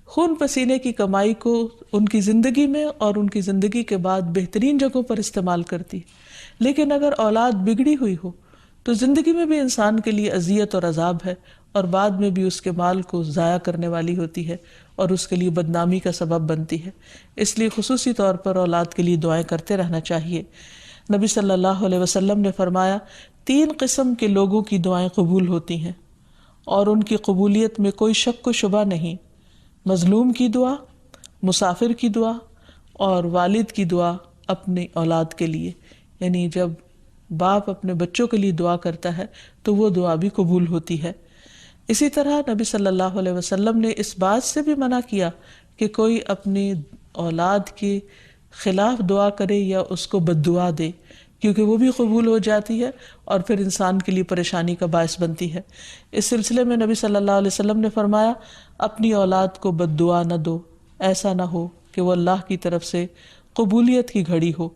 خون پسینے کی کمائی کو ان کی زندگی میں اور ان کی زندگی کے بعد بہترین جگہوں پر استعمال کرتی ہے. لیکن اگر اولاد بگڑی ہوئی ہو تو زندگی میں بھی انسان کے لیے اذیت اور عذاب ہے اور بعد میں بھی اس کے مال کو ضائع کرنے والی ہوتی ہے اور اس کے لیے بدنامی کا سبب بنتی ہے. اس لیے خصوصی طور پر اولاد کے لیے دعائیں کرتے رہنا چاہیے. نبی صلی اللہ علیہ وسلم نے فرمایا 3 قسم کے لوگوں کی دعائیں قبول ہوتی ہیں اور ان کی قبولیت میں کوئی شک و شبہ نہیں: مظلوم کی دعا، مسافر کی دعا اور والد کی دعا اپنی اولاد کے لیے. یعنی جب باپ اپنے بچوں کے لیے دعا کرتا ہے تو وہ دعا بھی قبول ہوتی ہے. اسی طرح نبی صلی اللہ علیہ وسلم نے اس بات سے بھی منع کیا کہ کوئی اپنی اولاد کے خلاف دعا کرے یا اس کو بد دعا دے، کیونکہ وہ بھی قبول ہو جاتی ہے اور پھر انسان کے لیے پریشانی کا باعث بنتی ہے۔ اس سلسلے میں نبی صلی اللہ علیہ وسلم نے فرمایا، اپنی اولاد کو بد دعا نہ دو، ایسا نہ ہو کہ وہ اللہ کی طرف سے قبولیت کی گھڑی ہو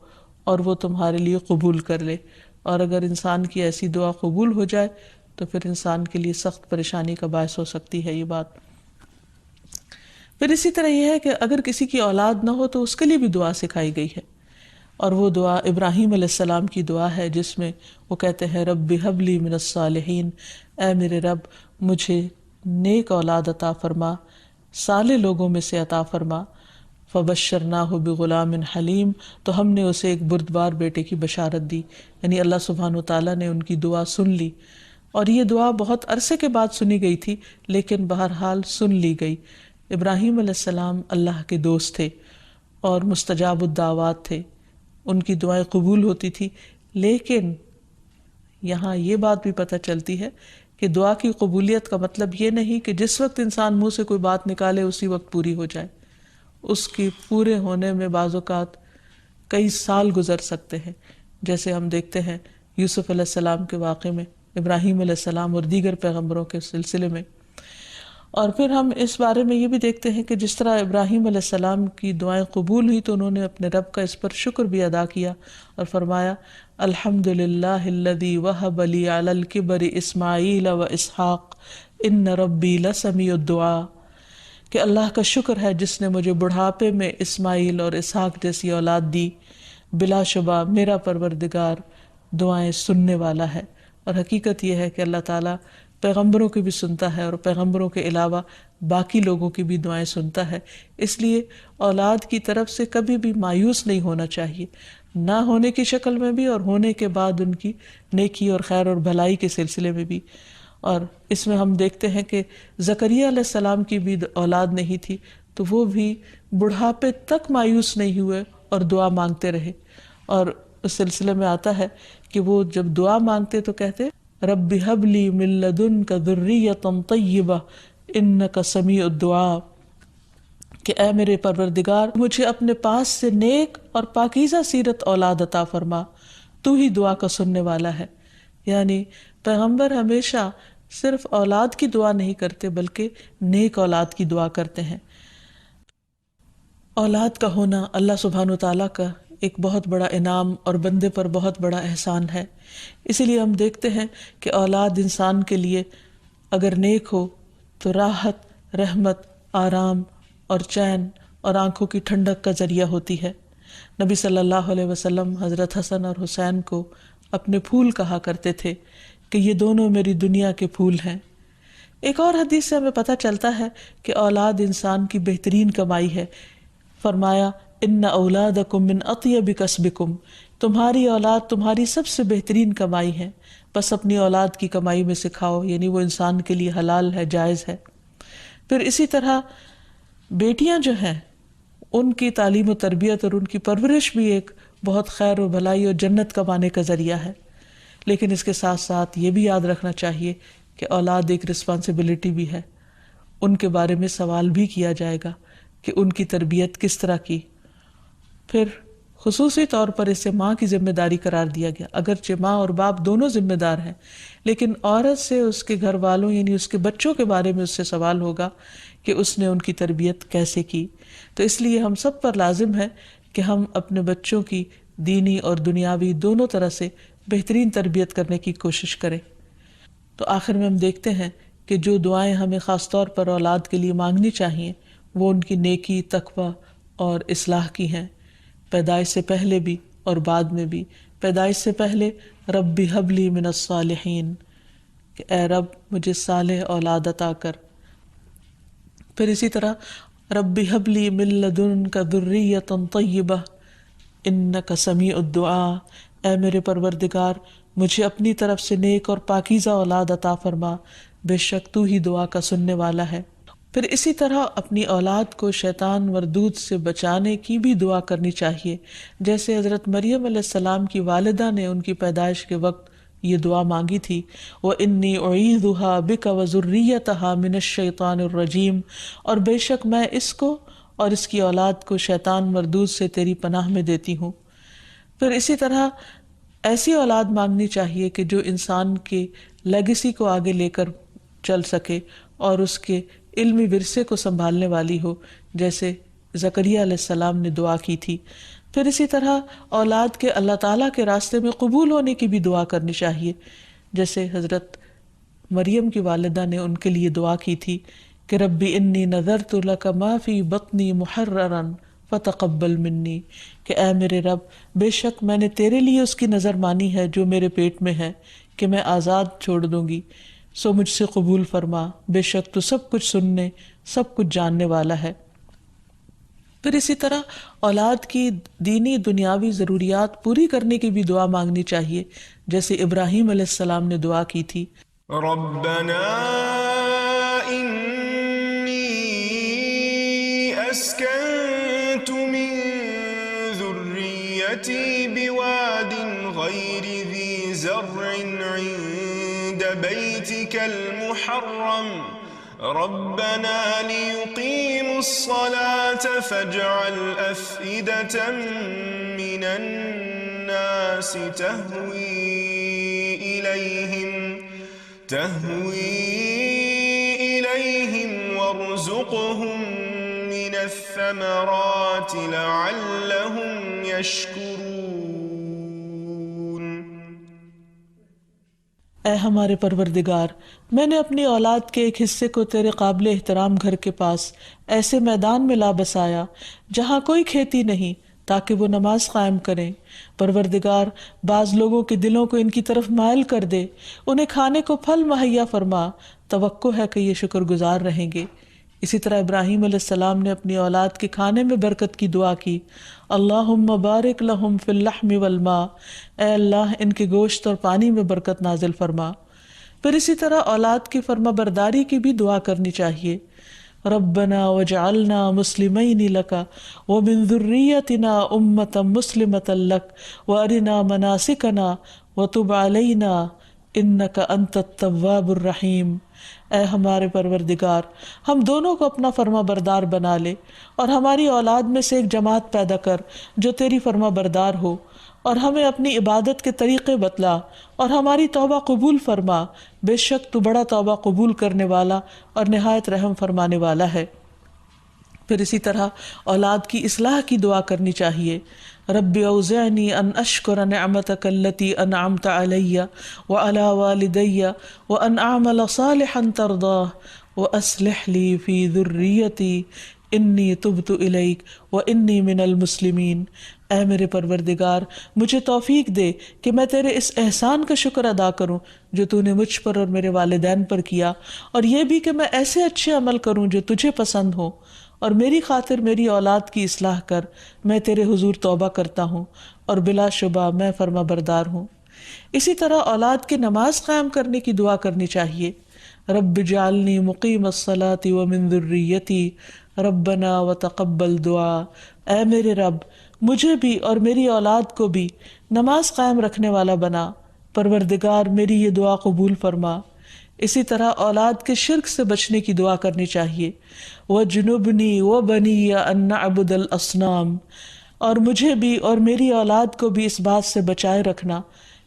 اور وہ تمہارے لیے قبول کر لے، اور اگر انسان کی ایسی دعا قبول ہو جائے تو پھر انسان کے لیے سخت پریشانی کا باعث ہو سکتی ہے یہ بات۔ پھر اسی طرح یہ ہے کہ اگر کسی کی اولاد نہ ہو تو اس کے لیے بھی دعا سکھائی گئی ہے، اور وہ دعا ابراہیم علیہ السلام کی دعا ہے، جس میں وہ کہتے ہیں رب ہب لی من الصالحین، اے میرے رب مجھے نیک اولاد عطا فرما، صالح لوگوں میں سے عطا فرما۔ فبشرناہ بغلام حلیم، تو ہم نے اسے ایک بردبار بیٹے کی بشارت دی، یعنی اللہ سبحانہ وتعالیٰ نے ان کی دعا سن لی، اور یہ دعا بہت عرصے کے بعد سنی گئی تھی لیکن بہرحال سن لی گئی۔ ابراہیم علیہ السلام اللہ کے دوست تھے اور مستجاب الدعوات تھے، ان کی دعائیں قبول ہوتی تھی، لیکن یہاں یہ بات بھی پتہ چلتی ہے کہ دعا کی قبولیت کا مطلب یہ نہیں کہ جس وقت انسان منہ سے کوئی بات نکالے اسی وقت پوری ہو جائے، اس کی پورے ہونے میں بعض اوقات کئی سال گزر سکتے ہیں، جیسے ہم دیکھتے ہیں یوسف علیہ السلام کے واقعے میں، ابراہیم علیہ السلام اور دیگر پیغمبروں کے سلسلے میں۔ اور پھر ہم اس بارے میں یہ بھی دیکھتے ہیں کہ جس طرح ابراہیم علیہ السلام کی دعائیں قبول ہوئی تو انہوں نے اپنے رب کا اس پر شکر بھی ادا کیا اور فرمایا الحمد للہ الذی وہب لی علی الکبر اسماعیل و اسحاق ان ربی لسمیع الدعاء، کہ اللہ کا شکر ہے جس نے مجھے بڑھاپے میں اسماعیل اور اسحاق جیسی اولاد دی، بلا شبہ میرا پروردگار دعائیں سننے والا ہے۔ اور حقیقت یہ ہے کہ اللہ تعالیٰ پیغمبروں کی بھی سنتا ہے اور پیغمبروں کے علاوہ باقی لوگوں کی بھی دعائیں سنتا ہے، اس لیے اولاد کی طرف سے کبھی بھی مایوس نہیں ہونا چاہیے، نہ ہونے کی شکل میں بھی اور ہونے کے بعد ان کی نیکی اور خیر اور بھلائی کے سلسلے میں بھی۔ اور اس میں ہم دیکھتے ہیں کہ زکریا علیہ السلام کی بھی اولاد نہیں تھی تو وہ بھی بڑھاپے تک مایوس نہیں ہوئے اور دعا مانگتے رہے، اور اس سلسلے میں آتا ہے کہ وہ جب دعا مانگتے تو کہتے رب ہب لی من لدنک ذریۃ طیبہ انک سمیع الدعاء، کہ اے میرے پروردگار مجھے اپنے پاس سے نیک اور پاکیزہ سیرت اولاد عطا فرما، تو ہی دعا کا سننے والا ہے۔ یعنی پیغمبر ہمیشہ صرف اولاد کی دعا نہیں کرتے بلکہ نیک اولاد کی دعا کرتے ہیں۔ اولاد کا ہونا اللہ سبحانہ وتعالیٰ کا ایک بہت بڑا انعام اور بندے پر بہت بڑا احسان ہے، اسی لیے ہم دیکھتے ہیں کہ اولاد انسان کے لیے اگر نیک ہو تو راحت، رحمت، آرام اور چین اور آنکھوں کی ٹھنڈک کا ذریعہ ہوتی ہے۔ نبی صلی اللہ علیہ وسلم حضرت حسن اور حسین کو اپنے پھول کہا کرتے تھے کہ یہ دونوں میری دنیا کے پھول ہیں۔ ایک اور حدیث سے ہمیں پتہ چلتا ہے کہ اولاد انسان کی بہترین کمائی ہے۔ فرمایا ان اولادکم من اطیب کسبکم، تمہاری اولاد تمہاری سب سے بہترین کمائی ہے، بس اپنی اولاد کی کمائی میں سے کھاؤ، یعنی وہ انسان کے لیے حلال ہے، جائز ہے۔ پھر اسی طرح بیٹیاں جو ہیں ان کی تعلیم و تربیت اور ان کی پرورش بھی ایک بہت خیر و بھلائی اور جنت کمانے کا ذریعہ ہے، لیکن اس کے ساتھ ساتھ یہ بھی یاد رکھنا چاہیے کہ اولاد ایک رسپانسبلٹی بھی ہے، ان کے بارے میں سوال بھی کیا جائے گا کہ ان کی تربیت کس طرح کی۔ پھر خصوصی طور پر اسے ماں کی ذمہ داری قرار دیا گیا، اگرچہ ماں اور باپ دونوں ذمہ دار ہیں، لیکن عورت سے اس کے گھر والوں یعنی اس کے بچوں کے بارے میں اس سے سوال ہوگا کہ اس نے ان کی تربیت کیسے کی۔ تو اس لیے ہم سب پر لازم ہے کہ ہم اپنے بچوں کی دینی اور دنیاوی دونوں طرح سے بہترین تربیت کرنے کی کوشش کریں۔ تو آخر میں ہم دیکھتے ہیں کہ جو دعائیں ہمیں خاص طور پر اولاد کے لیے مانگنی چاہیے وہ ان کی نیکی، تقوی اور اصلاح کی ہیں، پیدائش سے پہلے بھی اور بعد میں بھی۔ پیدائش سے پہلے رب ہب لی من الصالحین، کہ اے رب مجھے صالح اولاد عطا کر۔ پھر اسی طرح رب ہب لی من لدنک ذریۃ طیبہ انک سمیع الدعاء، اے میرے پروردگار مجھے اپنی طرف سے نیک اور پاکیزہ اولاد عطا فرما، بے شک تو ہی دعا کا سننے والا ہے۔ پھر اسی طرح اپنی اولاد کو شیطان مردود سے بچانے کی بھی دعا کرنی چاہیے، جیسے حضرت مریم علیہ السلام کی والدہ نے ان کی پیدائش کے وقت یہ دعا مانگی تھی، وَإِنِّي أُعِيذُهَا بِكَ وَذُرِّيَّتَهَا مِنَ الشَّيْطَانِ الرَّجِيمِ، اور بے شک میں اس کو اور اس کی اولاد کو شیطان مردود سے تیری پناہ میں دیتی ہوں۔ پھر اسی طرح ایسی اولاد مانگنی چاہیے کہ جو انسان کے لیگیسی کو آگے لے کر چل سکے اور اس کے علمی ورثے کو سنبھالنے والی ہو، جیسے زکریا علیہ السلام نے دعا کی تھی۔ پھر اسی طرح اولاد کے اللہ تعالیٰ کے راستے میں قبول ہونے کی بھی دعا کرنی چاہیے، جیسے حضرت مریم کی والدہ نے ان کے لیے دعا کی تھی کہ ربی انی نذرت لک ما فی بطنی محررا فتقبل منی، کہ اے میرے رب بے شک میں نے تیرے لیے اس کی نظر مانی ہے جو میرے پیٹ میں ہے کہ میں آزاد چھوڑ دوں گی، سو مجھ سے قبول فرما، بے شک تو سب کچھ سننے سب کچھ جاننے والا ہے۔ پھر اسی طرح اولاد کی دینی دنیاوی ضروریات پوری کرنے کی بھی دعا مانگنی چاہیے، جیسے ابراہیم علیہ السلام نے دعا کی تھی، ربنا انی اسکنت من ذریتی بواد غیر ذی زرع عند بیتک المحرم ربنا ليقيموا الصلاة فاجعل أفئدة من الناس تهوي إليهم وارزقهم من الثمرات لعلهم يشكرون۔ اے ہمارے پروردگار، میں نے اپنی اولاد کے ایک حصے کو تیرے قابل احترام گھر کے پاس ایسے میدان میں لا بسایا جہاں کوئی کھیتی نہیں، تاکہ وہ نماز قائم کریں۔ پروردگار بعض لوگوں کے دلوں کو ان کی طرف مائل کر دے، انہیں کھانے کو پھل مہیا فرما، توقع ہے کہ یہ شکر گزار رہیں گے۔ اسی طرح ابراہیم علیہ السلام نے اپنی اولاد کے کھانے میں برکت کی دعا کی، اللہم بارک لہم فی اللحم والماء، اے اللہ ان کے گوشت اور پانی میں برکت نازل فرما۔ پھر اسی طرح اولاد کی فرما برداری کی بھی دعا کرنی چاہیے، ربنا وجعلنا مسلمین لک ومن ذریتنا امۃ مسلمۃ لک وارنا مناسکنا وتب علینا انک انت التواب الرحیم۔ اے ہمارے پروردگار، ہم دونوں کو اپنا فرما بردار بنا لے اور ہماری اولاد میں سے ایک جماعت پیدا کر جو تیری فرما بردار ہو، اور ہمیں اپنی عبادت کے طریقے بتلا اور ہماری توبہ قبول فرما، بے شک تو بڑا توبہ قبول کرنے والا اور نہایت رحم فرمانے والا ہے۔ پھر اسی طرح اولاد کی اصلاح کی دعا کرنی چاہیے، رب اوزعنی ان اشکر نعمتک التی انعمت علی وعلی والدی وان اعمل صالحا ترضاہ واصلح لی فی ذریتی انی تبت الیک وانی من المسلمین۔ اے میرے پروردگار، مجھے توفیق دے کہ میں تیرے اس احسان کا شکر ادا کروں جو تو نے مجھ پر اور میرے والدین پر کیا، اور یہ بھی کہ میں ایسے اچھے عمل کروں جو تجھے پسند ہو، اور میری خاطر میری اولاد کی اصلاح کر، میں تیرے حضور توبہ کرتا ہوں اور بلا شبہ میں فرما بردار ہوں۔ اسی طرح اولاد کے نماز قائم کرنے کی دعا کرنی چاہیے، رب اجعلنی مقیم الصلاۃ ومن ذریتی ربنا وتقبل دعا۔ اے میرے رب، مجھے بھی اور میری اولاد کو بھی نماز قائم رکھنے والا بنا، پروردگار میری یہ دعا قبول فرما۔ اسی طرح اولاد کے شرک سے بچنے کی دعا کرنی چاہیے، وَجْنُبْنِي وَبَنِيَّ أَن نَعْبُدَ الْأَصْنَامَ، اور مجھے بھی اور میری اولاد کو بھی اس بات سے بچائے رکھنا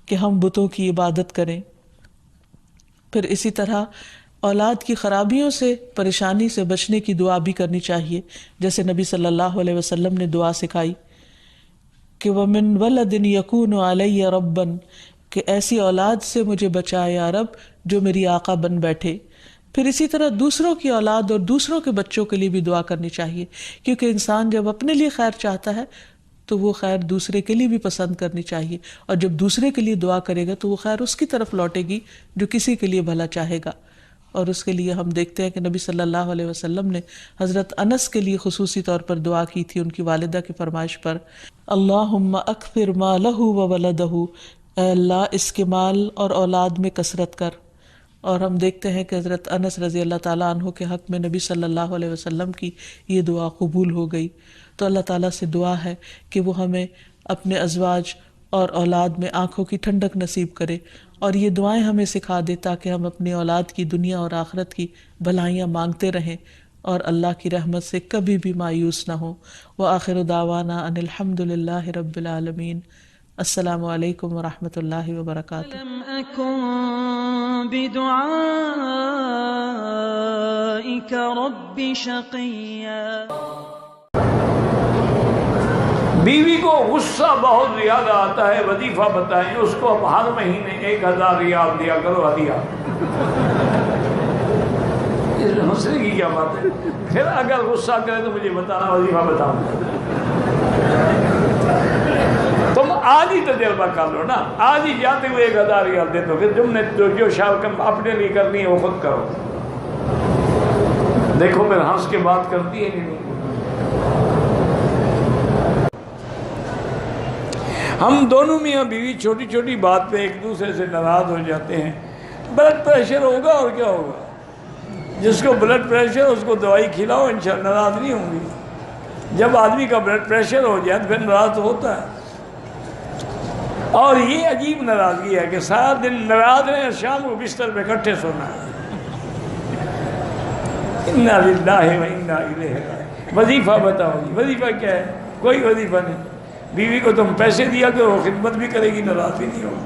کہ ہم بتوں کی عبادت کریں۔ پھر اسی طرح اولاد کی خرابیوں سے، پریشانی سے بچنے کی دعا بھی کرنی چاہیے، جیسے نبی صلی اللہ علیہ وسلم نے دعا سکھائی کہ وَمِن وَلَدٍ يَكُونُ عَلَيَّ رَبًّا، کہ ایسی اولاد سے مجھے بچائے یا رب جو میری آقا بن بیٹھے۔ پھر اسی طرح دوسروں کی اولاد اور دوسروں کے بچوں کے لیے بھی دعا کرنی چاہیے، کیونکہ انسان جب اپنے لیے خیر چاہتا ہے تو وہ خیر دوسرے کے لیے بھی پسند کرنی چاہیے، اور جب دوسرے کے لیے دعا کرے گا تو وہ خیر اس کی طرف لوٹے گی جو کسی کے لیے بھلا چاہے گا۔ اور اس کے لیے ہم دیکھتے ہیں کہ نبی صلی اللہ علیہ وسلم نے حضرت انس کے لیے خصوصی طور پر دعا کی تھی ان کی والدہ کی فرمائش پر، اللہم اکثر مالہ وولدہ، اے اللہ اس کے مال اور اولاد میں کثرت کر۔ اور ہم دیکھتے ہیں کہ حضرت انس رضی اللہ تعالیٰ عنہ کے حق میں نبی صلی اللہ علیہ وسلم کی یہ دعا قبول ہو گئی۔ تو اللہ تعالیٰ سے دعا ہے کہ وہ ہمیں اپنے ازواج اور اولاد میں آنکھوں کی ٹھنڈک نصیب کرے اور یہ دعائیں ہمیں سکھا دے تاکہ ہم اپنی اولاد کی دنیا اور آخرت کی بھلائیاں مانگتے رہیں اور اللہ کی رحمت سے کبھی بھی مایوس نہ ہوں۔ وآخر دعوانا ان الحمد للہ رب العالمین۔ السلام علیکم ورحمۃ اللہ وبرکاتہ۔ لم أكن بدعائك رب شقيا۔ بیوی کو غصہ بہت زیادہ آتا ہے، وظیفہ بتائیں اس کو اب ہر مہینے 1000 ریال دیا کرو ہدیہ۔ اس میں حسن کی کیا بات ہے؟ پھر اگر غصہ کرے تو مجھے بتانا، وظیفہ بتاؤں۔ تم آج ہی تجربہ کر لو نا، آج ہی جاتے ہوئے 1000 ریال دے دو، پھر تم نے جو شاکم اپنے لیے کرنی ہے وہ خود کرو۔ دیکھو پھر ہنس کے بات کرتی ہے کہ نہیں۔ ہم دونوں میاں بیوی چھوٹی چھوٹی بات پہ ایک دوسرے سے ناراض ہو جاتے ہیں۔ بلڈ پریشر ہوگا اور کیا ہوگا، جس کو بلڈ پریشر اس کو دوائی کھلاؤ، انشاءاللہ ناراض نہیں ہوں گی۔ جب آدمی کا بلڈ پریشر ہو جائے تو پھر ناراض ہوتا ہے۔ اور یہ عجیب ناراضگی ہے کہ سارا دن ناراض رہے ہیں، شام کو بستر پہ اکٹھے سونا ہے۔ انا للہ و انا الیہ راجعون۔ وظیفہ بتاؤ جی، وظیفہ کیا ہے؟ کوئی وظیفہ نہیں۔ بیوی کو تم پیسے دیا کرو، خدمت بھی کرے گی، ناراض بھی نہیں ہوگا۔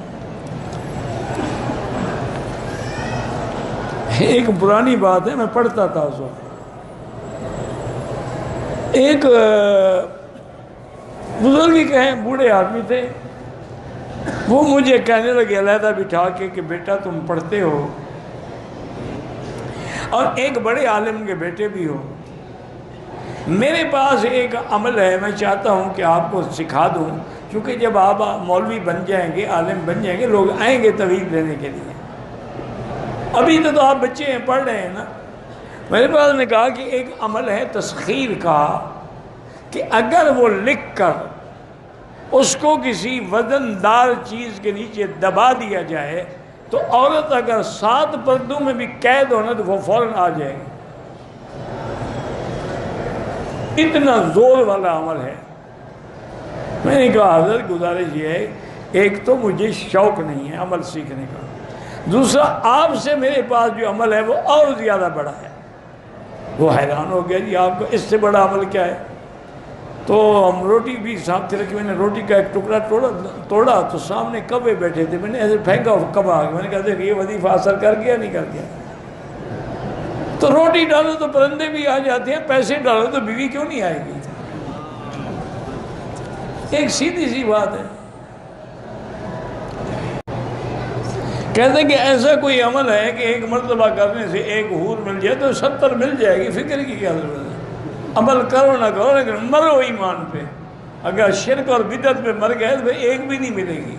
ایک پرانی بات ہے، میں پڑھتا تھا اس وقت، ایک بزرگ ہی کہیں بوڑھے آدمی تھے، وہ مجھے کہنے لگے علیحدہ بٹھا کے کہ بیٹا تم پڑھتے ہو اور ایک بڑے عالم کے بیٹے بھی ہو، میرے پاس ایک عمل ہے، میں چاہتا ہوں کہ آپ کو سکھا دوں، کیونکہ جب آپ مولوی بن جائیں گے، عالم بن جائیں گے، لوگ آئیں گے توحید لینے کے لیے۔ ابھی تو آپ بچے ہیں، پڑھ رہے ہیں نا۔ میرے پاس نے کہا کہ ایک عمل ہے تسخیر کا، کہ اگر وہ لکھ کر اس کو کسی وزن دار چیز کے نیچے دبا دیا جائے تو عورت اگر 7 پردوں میں بھی قید ہونا تو وہ فوراً آ جائے گی۔ اتنا زور والا عمل ہے۔ میں نے کہا حضرت گزارش یہ ہے، ایک تو مجھے شوق نہیں ہے عمل سیکھنے کا، دوسرا آپ سے میرے پاس جو عمل ہے وہ اور زیادہ بڑا ہے۔ وہ حیران ہو گیا، جی آپ کو اس سے بڑا عمل کیا ہے؟ تو ہم روٹی بھی ساتھ تھے رکھی، میں نے روٹی کا ایک ٹکڑا توڑا تو سامنے کبے بیٹھے تھے، میں نے ایسے پھینکا، کبا آ گیا۔ میں نے کہا کہ یہ وظیفہ اثر کر گیا نہیں کر گیا؟ تو روٹی ڈالو تو پرندے بھی آ جاتے ہیں، پیسے ڈالو تو بیوی کیوں نہیں آئے گی؟ ایک سیدھی سی بات ہے۔ کہتے ہیں کہ ایسا کوئی عمل ہے کہ ایک مرتبہ کرنے سے ایک حور مل جائے تو 70 مل جائے گی، فکر کی کیا ضرورت ہے؟ عمل کرو نہ کرو لیکن مرو ایمان پہ۔ اگر شرک اور بدعت پہ مر گئے تو ایک بھی نہیں ملے گی۔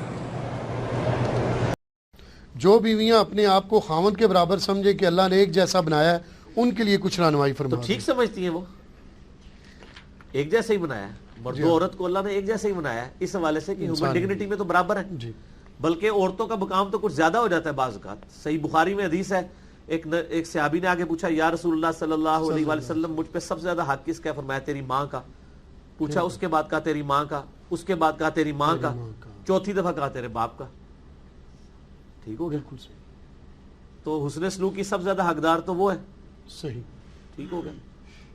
جو بیویاں اپنے آپ کو خاوند کے برابر سمجھے کہ اللہ نے ایک جیسا بنایا ہے، ان کے لیے کچھ رہنمائی فرما تو ٹھیک سمجھتی ہیں، وہ ایک جیسا ہی بنایا ہے، مرد و عورت کو اللہ نے ایک جیسا ہی بنایا ہے، اس حوالے سے کہ ہیومن ڈگنیٹی میں تو برابر ہے، بلکہ عورتوں کا مقام تو کچھ زیادہ ہو جاتا ہے بعض اوقات۔ صحیح بخاری میں حدیث ہے، ایک صحابی نے آگے پوچھا یا رسول اللہ صلی اللہ علیہ وآلہ وسلم مجھ پہ سب سے زیادہ حق کس کا؟ فرمایا تیری ماں کا۔ پوچھا اس کے بعد کہا تیری ماں کا، اس کے بعد کہا تیری ماں کا، چوتھی دفعہ کہا تیرے باپ کا۔ ٹھیک ہو گیا؟ تو حسن سلوک کی سب سے زیادہ حقدار تو وہ ہے۔ صحیح، ٹھیک ہو گیا؟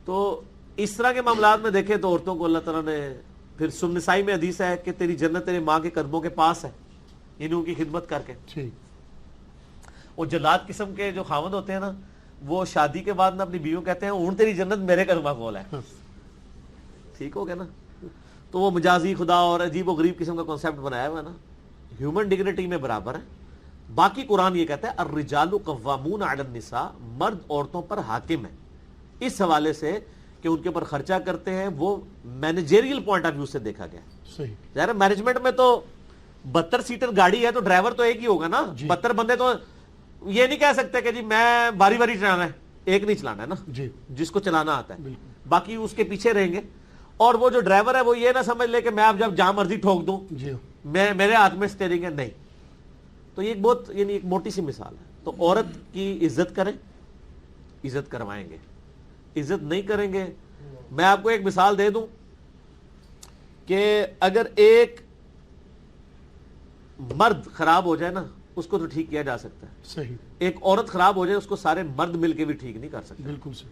تو اس طرح کے معاملات میں دیکھیں تو عورتوں کو اللہ تعالیٰ نے پھر سنن نسائی میں حدیث ہے کہ تیری جنت تیرے ماں کے قدموں کے پاس ہے، یعنی ان کی خدمت کر کے۔ اور جلاد قسم کے جو خاوند ہوتے ہیں نا، وہ شادی کے بعد نا اپنی بیویوں کہتے ہیں اون تیری جنت میرے قدمہ کول ہے۔ ٹھیک ہو گیا نا؟ تو وہ مجازی خدا اور عجیب و غریب قسم کا کانسیپٹ بنایا ہوا ہے نا، ہیومن ڈگنیٹی میں برابر ہے۔ باقی قرآن یہ کہتا ہے الرجال قوامون علی النساء، مرد عورتوں پر حاکم ہے، اس حوالے سے کہ ان کے اوپر خرچہ کرتے ہیں، وہ مینیجریل پوائنٹ آف ویو سے دیکھا گیا۔ صحیح، ظاہر مینجمنٹ میں تو 72 سیٹر گاڑی ہے تو ڈرائیور تو ایک ہی ہوگا نا، 72 بندے تو یہ نہیں کہہ سکتے کہ جی میں باری باری چلانا ہے، ایک نہیں چلانا ہے نا، جس کو چلانا آتا ہے، باقی اس کے پیچھے رہیں گے۔ اور وہ جو ڈرائیور ہے وہ یہ نہ سمجھ لے کہ میں اب جب جہاں مرضی ٹھوک دوں میرے ہاتھ میں اسٹیئرنگ ہے، نہیں۔ تو یہ بہت یعنی ایک موٹی سی مثال ہے۔ تو عورت کی عزت کریں، عزت کروائیں گے، عزت نہیں کریں گے۔ میں آپ کو ایک مثال دے دوں کہ اگر ایک مرد خراب ہو جائے نا، اس کو تو ٹھیک کیا جا سکتا ہے. صحیح. ایک عورت خراب ہو جائے اس کو سارے مرد مل کے بھی ٹھیک نہیں کر سکتے. بالکل صحیح.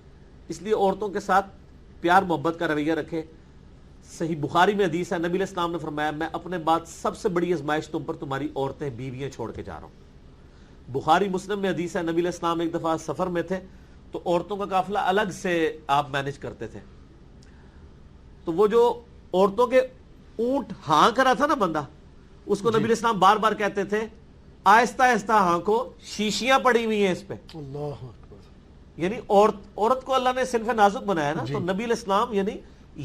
اس لیے عورتوں کے ساتھ پیار محبت کا رویہ رکھے. صحیح بخاری میں حدیث ہے, نبی علیہ السلام نے فرمایا میں اپنے بعد سب سے بڑی آزمائش تم پر تمہاری عورتیں بیویاں چھوڑ کے جا رہا ہوں. بخاری مسلم میں حدیث ہے, نبی علیہ السلام ایک دفعہ سفر میں تھے تو عورتوں کا قافلہ الگ سے آپ مینج کرتے تھے. تو وہ جو عورتوں کے اونٹ ہانک رہا تھا نا بندہ, اس کو نبی علیہ السلام بار بار کہتے تھے آہستہ آہستہ ہانکو, شیشیاں پڑی ہوئی ہیں اس پہ. اللہ اکبر. یعنی عورت کو اللہ نے صنف نازک بنایا نا, تو نبی علیہ السلام یعنی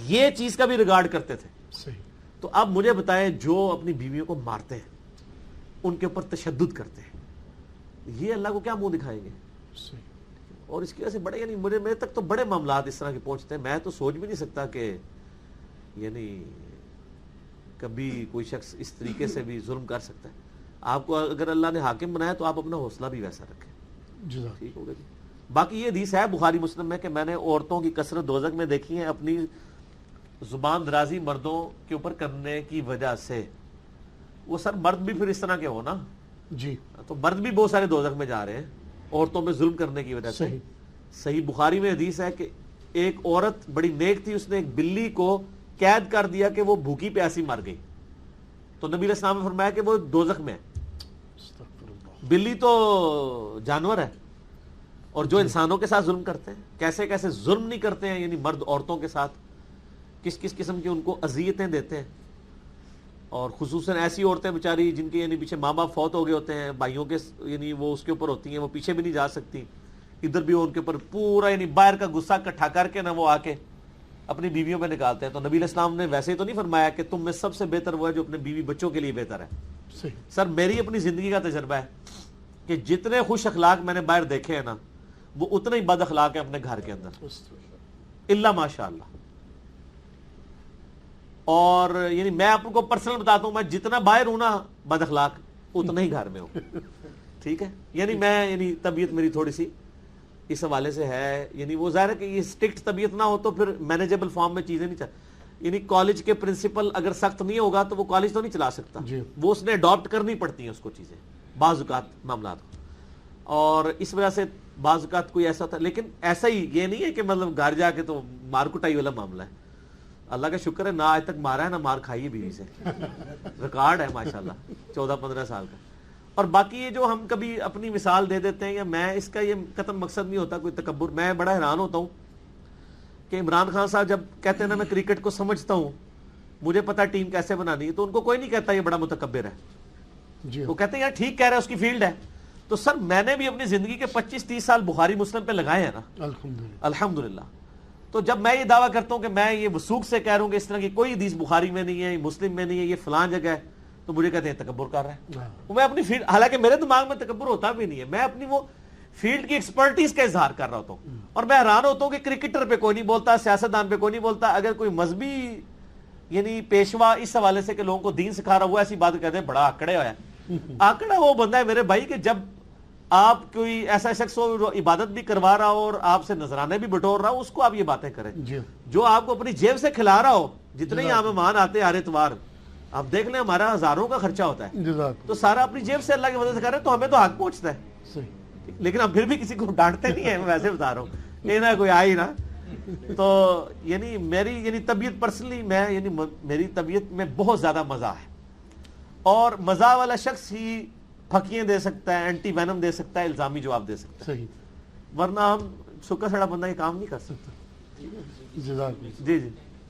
یہ چیز کا بھی ریگارڈ کرتے تھے. صحیح. تو اب مجھے بتائیں جو اپنی بیویوں کو مارتے ہیں, ان کے اوپر تشدد کرتے ہیں, یہ اللہ کو کیا منہ دکھائیں گے؟ صحیح. اور اس کی وجہ سے بڑے یعنی میرے تک تو بڑے معاملات اس طرح کے پہنچتے ہیں, میں تو سوچ بھی نہیں سکتا کہ یعنی کبھی کوئی شخص اس طریقے سے بھی ظلم کر سکتا ہے. آپ کو اگر اللہ نے حاکم بنایا تو آپ اپنا حوصلہ بھی ویسا رکھیں. ٹھیک ہوگا جی. باقی یہ حدیث ہے بخاری مسلم میں کہ میں نے عورتوں کی کثرت دوزخ میں دیکھی ہے اپنی زبان درازی مردوں کے اوپر کرنے کی وجہ سے. وہ سر مرد بھی پھر اس طرح کے ہو نا جی, تو مرد بھی بہت سارے دوزخ میں جا رہے ہیں عورتوں میں ظلم کرنے کی وجہ سے. صحیح بخاری میں حدیث ہے کہ ایک عورت بڑی نیک تھی, اس نے ایک بلی کو قید کر دیا کہ وہ بھوکی پیاسی مر گئی. تو نبی علیہ السلام نے فرمایا کہ وہ دوزخ میں ہے. بلی تو جانور ہے, اور جو انسانوں کے ساتھ ظلم کرتے ہیں, کیسے کیسے ظلم نہیں کرتے ہیں یعنی مرد عورتوں کے ساتھ, کس کس قسم کی ان کو اذیتیں دیتے ہیں. اور خصوصاً ایسی عورتیں بیچاری جن کے یعنی پیچھے ماں باپ فوت ہو گئے ہوتے ہیں, بھائیوں کے یعنی وہ اس کے اوپر ہوتی ہیں, وہ پیچھے بھی نہیں جا سکتی, ادھر بھی ان کے اوپر پورا یعنی باہر کا غصہ اکٹھا کر کے نا وہ آ کے اپنی بیویوں پہ نکالتے ہیں. تو نبی علیہ السلام نے ویسے تو نہیں فرمایا کہ تم میں سب سے بہتر وہ ہے جو اپنے بیوی بچوں کے لیے بہتر ہے. سر میری اپنی زندگی کا تجربہ ہے کہ جتنے خوش اخلاق میں نے باہر دیکھے ہیں نا, وہ اتنے ہی بد اخلاق ہیں اپنے گھر کے اندر, اللہ ماشاء اللہ. اور یعنی میں آپ کو پرسنل بتاتا ہوں, میں جتنا باہر ہوں نا بد اخلاق, اتنا ہی گھر میں ہوں. ٹھیک ہے, یعنی میں یعنی طبیعت میری تھوڑی سی اس حوالے سے ہے, یعنی وہ ظاہر ہے کہ یہ اسٹرکٹ طبیعت نہ ہو تو پھر مینیجبل فارم میں چیزیں نہیں چاہتے. یعنی کالج کے پرنسپل اگر سخت نہیں ہوگا تو وہ کالج تو نہیں چلا سکتا, وہ اس نے اڈاپٹ کرنی پڑتی ہیں اس کو چیزیں بعض اوقات معاملات کو. اور اس وجہ سے بعض اوقات کوئی ایسا ہوتا ہے, لیکن ایسا ہی یہ نہیں ہے کہ مطلب گھر جا کے تو مار کٹائی والا معاملہ ہے. اللہ کا شکر ہے نہ آج تک مارا ہے نہ مار کھائی ہے بیوی سے, ریکارڈ ہے ماشاءاللہ 14-15 سال کا. اور باقی یہ جو ہم کبھی اپنی مثال دے دیتے ہیں, یا میں اس کا یہ قطعاً مقصد نہیں ہوتا کوئی تکبر. میں بڑا حیران ہوتا ہوں کہ عمران خان صاحب جب کہتے ہیں نا میں کرکٹ کو سمجھتا ہوں, مجھے پتا ٹیم کیسے بنانی ہے, تو ان کو کوئی نہیں کہتا یہ بڑا متکبر ہے. وہ کہتے ہیں یار ٹھیک کہہ رہا ہے, اس کی فیلڈ ہے. تو سر میں نے بھی اپنی زندگی کے 25-30 سال بخاری مسلم پہ لگائے ہیں نا, الحمدللہ. تو جب میں یہ دعویٰ کرتا ہوں کہ میں یہ وثوق سے کہہ رہا ہوں کہ اس طرح کی کوئی حدیث بخاری میں نہیں ہے, مسلم میں نہیں ہے, یہ فلاں جگہ ہے, تو مجھے کہتے ہیں تکبر کر رہا ہے. میں اپنی فیلڈ, حالانکہ میرے دماغ میں تکبر ہوتا بھی نہیں ہے, میں اپنی وہ فیلڈ کی ایکسپرٹیز کا اظہار کر رہا ہوتا ہوں. اور میں حیران ہوتا ہوں کہ کرکٹر پہ کوئی نہیں بولتا, سیاستدان پہ کوئی نہیں بولتا. اگر کوئی مذہبی یعنی پیشوا اس حوالے سے کہ لوگوں کو دین سکھا رہا ہوا, ایسی بات کہتے ہیں بڑا آکڑے ہوا ہے. آکڑا وہ بندہ ہے میرے بھائی کہ جب آپ کوئی ایسا شخص ہو جو عبادت بھی کروا رہا ہو اور آپ سے نذرانے بھی بٹور رہا ہو, اس کو آپ یہ باتیں کریں. جو آپ کو اپنی جیب سے کھلا رہا ہو, جتنے یہاں مہمان آتے ہیں ہر اتوار, آپ دیکھ لیں ہمارا ہزاروں کا خرچہ ہوتا ہے, تو سارا اپنی جیب سے اللہ کی مدد سے کر رہے ہیں, تو ہمیں تو حق پہنچتا ہے. لیکن ہم پھر بھی کسی کو ڈانٹتے نہیں ہیں, میں ویسے بتا رہا ہوں کہ نہ کوئی آئی نا. تو یعنی میری یعنی طبیعت پرسنلی میں یعنی میری طبیعت میں بہت زیادہ مزہ ہے, اور مزہ والا شخص ہی پھکیاں دے سکتا ہے, اینٹی وینم دے سکتا ہے, الزامی جواب دے سکتا ہے. ورنہ ہم سکا سڑا بندہ یہ کام نہیں کر سکتا. جی جی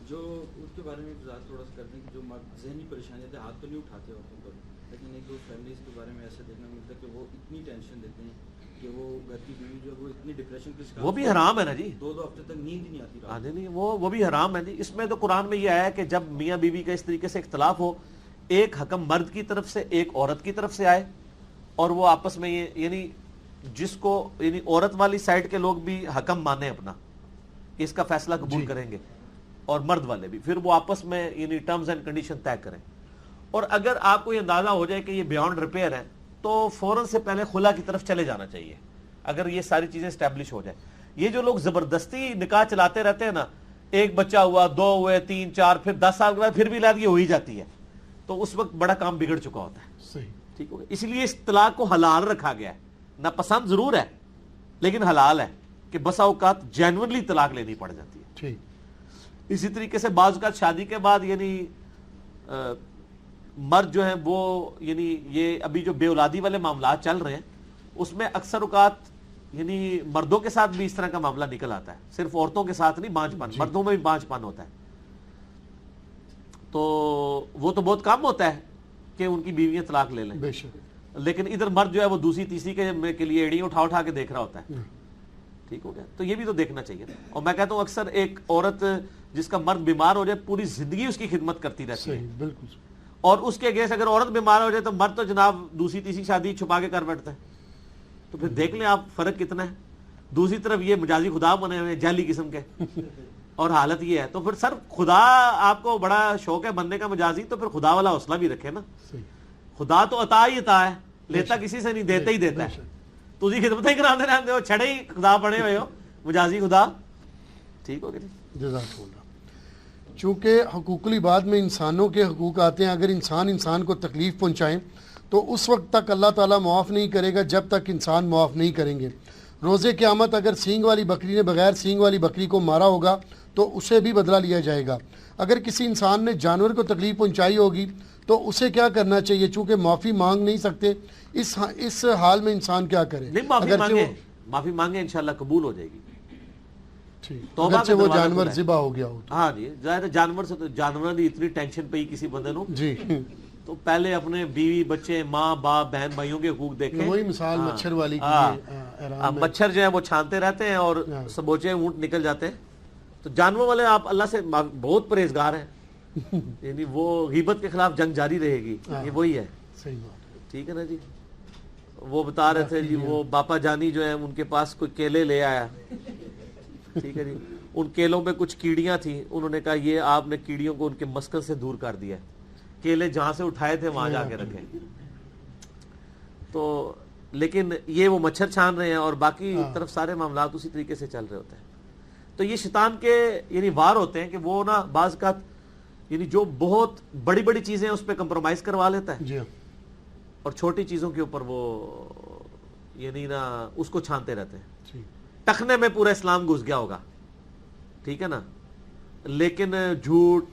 جو اس کے بارے میں تھوڑا سا کرتے ہیں کہ جو ذہنی پریشانیاں تھے, ہاتھ تو نہیں اٹھاتے عورتوں پر, لیکن ایک دو فیملیز کے بارے میں ایسا دیکھنا ملتا ہے کہ وہ اتنی ٹینشن دیتے ہیں کہ وہ گھر کی بیوی جو ہے وہ اتنی ڈپریشن کے شکار, وہ بھی حرام ہے نا جی. 2 ہفتے تک نیند ہی نہیں آتی. ہاں جی, نہیں وہ بھی حرام ہے جی. اس میں تو قرآن میں یہ آیا ہے کہ جب میاں بیوی کا اس طریقے سے اختلاف ہو, ایک حکم مرد کی طرف سے ایک عورت کی طرف سے آئے, اور وہ آپس میں یہ یعنی جس کو یعنی عورت والی سائڈ کے لوگ بھی حکم مانے اپنا, اس کا فیصلہ قبول کریں گے, اور مرد والے بھی, پھر وہ آپس میں یعنی ٹرمز اینڈ کنڈیشن طے کریں. اور اگر آپ کو یہ اندازہ ہو جائے کہ یہ بیانڈ ریپیئر ہے, تو فوراً سے پہلے خلا کی طرف چلے جانا چاہیے, اگر یہ ساری چیزیں اسٹیبلش ہو جائے. یہ جو لوگ زبردستی نکاح چلاتے رہتے ہیں نا, ایک بچہ ہوا, 2 ہوئے, 3 4, پھر 10 سال کے بعد پھر بھی اولاد یہ ہو ہی جاتی ہے, تو اس وقت بڑا کام بگڑ چکا ہوتا ہے. ٹھیک ہو گیا. اس لیے اس طلاق کو حلال رکھا گیا ہے, ناپسند ضرور ہے لیکن حلال ہے, کہ بسا اوقات جینورلی طلاق لینی پڑ جاتی ہے. ٹھیک. اسی طریقے سے بعض اوقات شادی کے بعد یعنی مرد جو ہیں وہ یعنی یہ ابھی جو بے اولادی والے معاملات چل رہے ہیں اس میں اکثر اوقات یعنی مردوں کے ساتھ بھی اس طرح کا معاملہ نکل آتا ہے, صرف عورتوں کے ساتھ نہیں, بانجھ پن مردوں میں بھی بانجھ پن ہوتا ہے. تو وہ تو بہت کم ہوتا ہے کہ ان کی بیویاں طلاق لے لیں, بے شک, لیکن ادھر مرد جو ہے وہ دوسری تیسری کے لیے ایڑیاں اٹھا اٹھا کے دیکھ رہا ہوتا ہے. ٹھیک ہو گیا. تو یہ بھی تو دیکھنا چاہیے. اور میں کہتا ہوں اکثر ایک عورت جس کا مرد بیمار ہو جائے پوری زندگی اس کی خدمت کرتی رہتی ہے, بالکل, اور اس کے اگینسٹ اگر عورت بیمار ہو جائے تو مرد تو جناب دوسری تیسری شادی چھپا کے کر بیٹھتا ہے. تو پھر دیکھ لیں آپ فرق کتنا ہے. دوسری طرف یہ مجازی خدا بنے ہوئے جعلی قسم کے, اور حالت یہ ہے. تو پھر سر خدا آپ کو بڑا شوق ہے بننے کا مجازی, تو پھر خدا والا حوصلہ بھی رکھے نا. خدا تو عطا ہی عطا ہے, لیتا کسی سے نہیں, دیتا ہی دیتا ہے. تو اسی خدمتیں کراتے رہتے ہو, چھڑے ہی خدا بنے ہوئے ہو, مجازی خدا. ٹھیک ہو گیا جی, جزاک اللہ. چونکہ حقوق العباد میں انسانوں کے حقوق آتے ہیں, اگر انسان کو تکلیف پہنچائیں تو اس وقت تک اللہ تعالیٰ معاف نہیں کرے گا جب تک انسان معاف نہیں کریں گے. روز قیامت اگر سینگ والی بکری نے بغیر سینگ والی بکری کو مارا ہوگا تو اسے بھی بدلہ لیا جائے گا. اگر کسی انسان نے جانور کو تکلیف پہنچائی ہوگی تو اسے کیا کرنا چاہیے؟ چونکہ معافی مانگ نہیں سکتے, اس حال میں انسان کیا کرے؟ معافی مانگے انشاءاللہ قبول ہو جائے گی. اگرچہ وہ جانور ذبح ہو گیا ہو. ہاں جی, ظاہر جانور سے تو جانوروں کی اتنی ٹینشن پئی کسی بندے نو جی, تو پہلے اپنے بیوی بچے ماں باپ بہن بھائیوں کے حقوق دیکھیں. وہی مثال مچھر والی کی, مچھر جو ہے وہ چھانتے رہتے ہیں اور سبوچے اونٹ نکل جاتے ہیں. تو جانور والے آپ اللہ سے بہت پرہیزگار ہیں, یعنی وہ غیبت کے خلاف جنگ جاری رہے گی, یہ وہی ہے. صحیح بات, ٹھیک ہے نا جی. وہ بتا رہے تھے جی وہ باپا جانی جو ہے ان کے پاس کوئی کیلے لے آیا, ٹھیک ہے جی, ان کیلوں میں کچھ کیڑیاں تھیں, انہوں نے کہا یہ آپ نے کیڑیوں کو ان کے مسکن سے دور کر دیا, کیلے جہاں سے اٹھائے تھے وہاں جا کے رکھے. تو لیکن یہ وہ مچھر چھان رہے ہیں اور باقی طرف سارے معاملات اسی طریقے سے چل رہے ہوتے ہیں. تو یہ شیطان کے یعنی وار ہوتے ہیں کہ وہ نا بعض کا یعنی جو بہت بڑی بڑی چیزیں اس پہ کمپرومائز کروا لیتا ہے, اور چھوٹی چیزوں کے اوپر وہ یعنی نا اس کو چھانتے رہتے ہیں. ٹخنے میں پورا اسلام گھس گیا ہوگا, ٹھیک ہے نا, لیکن جھوٹ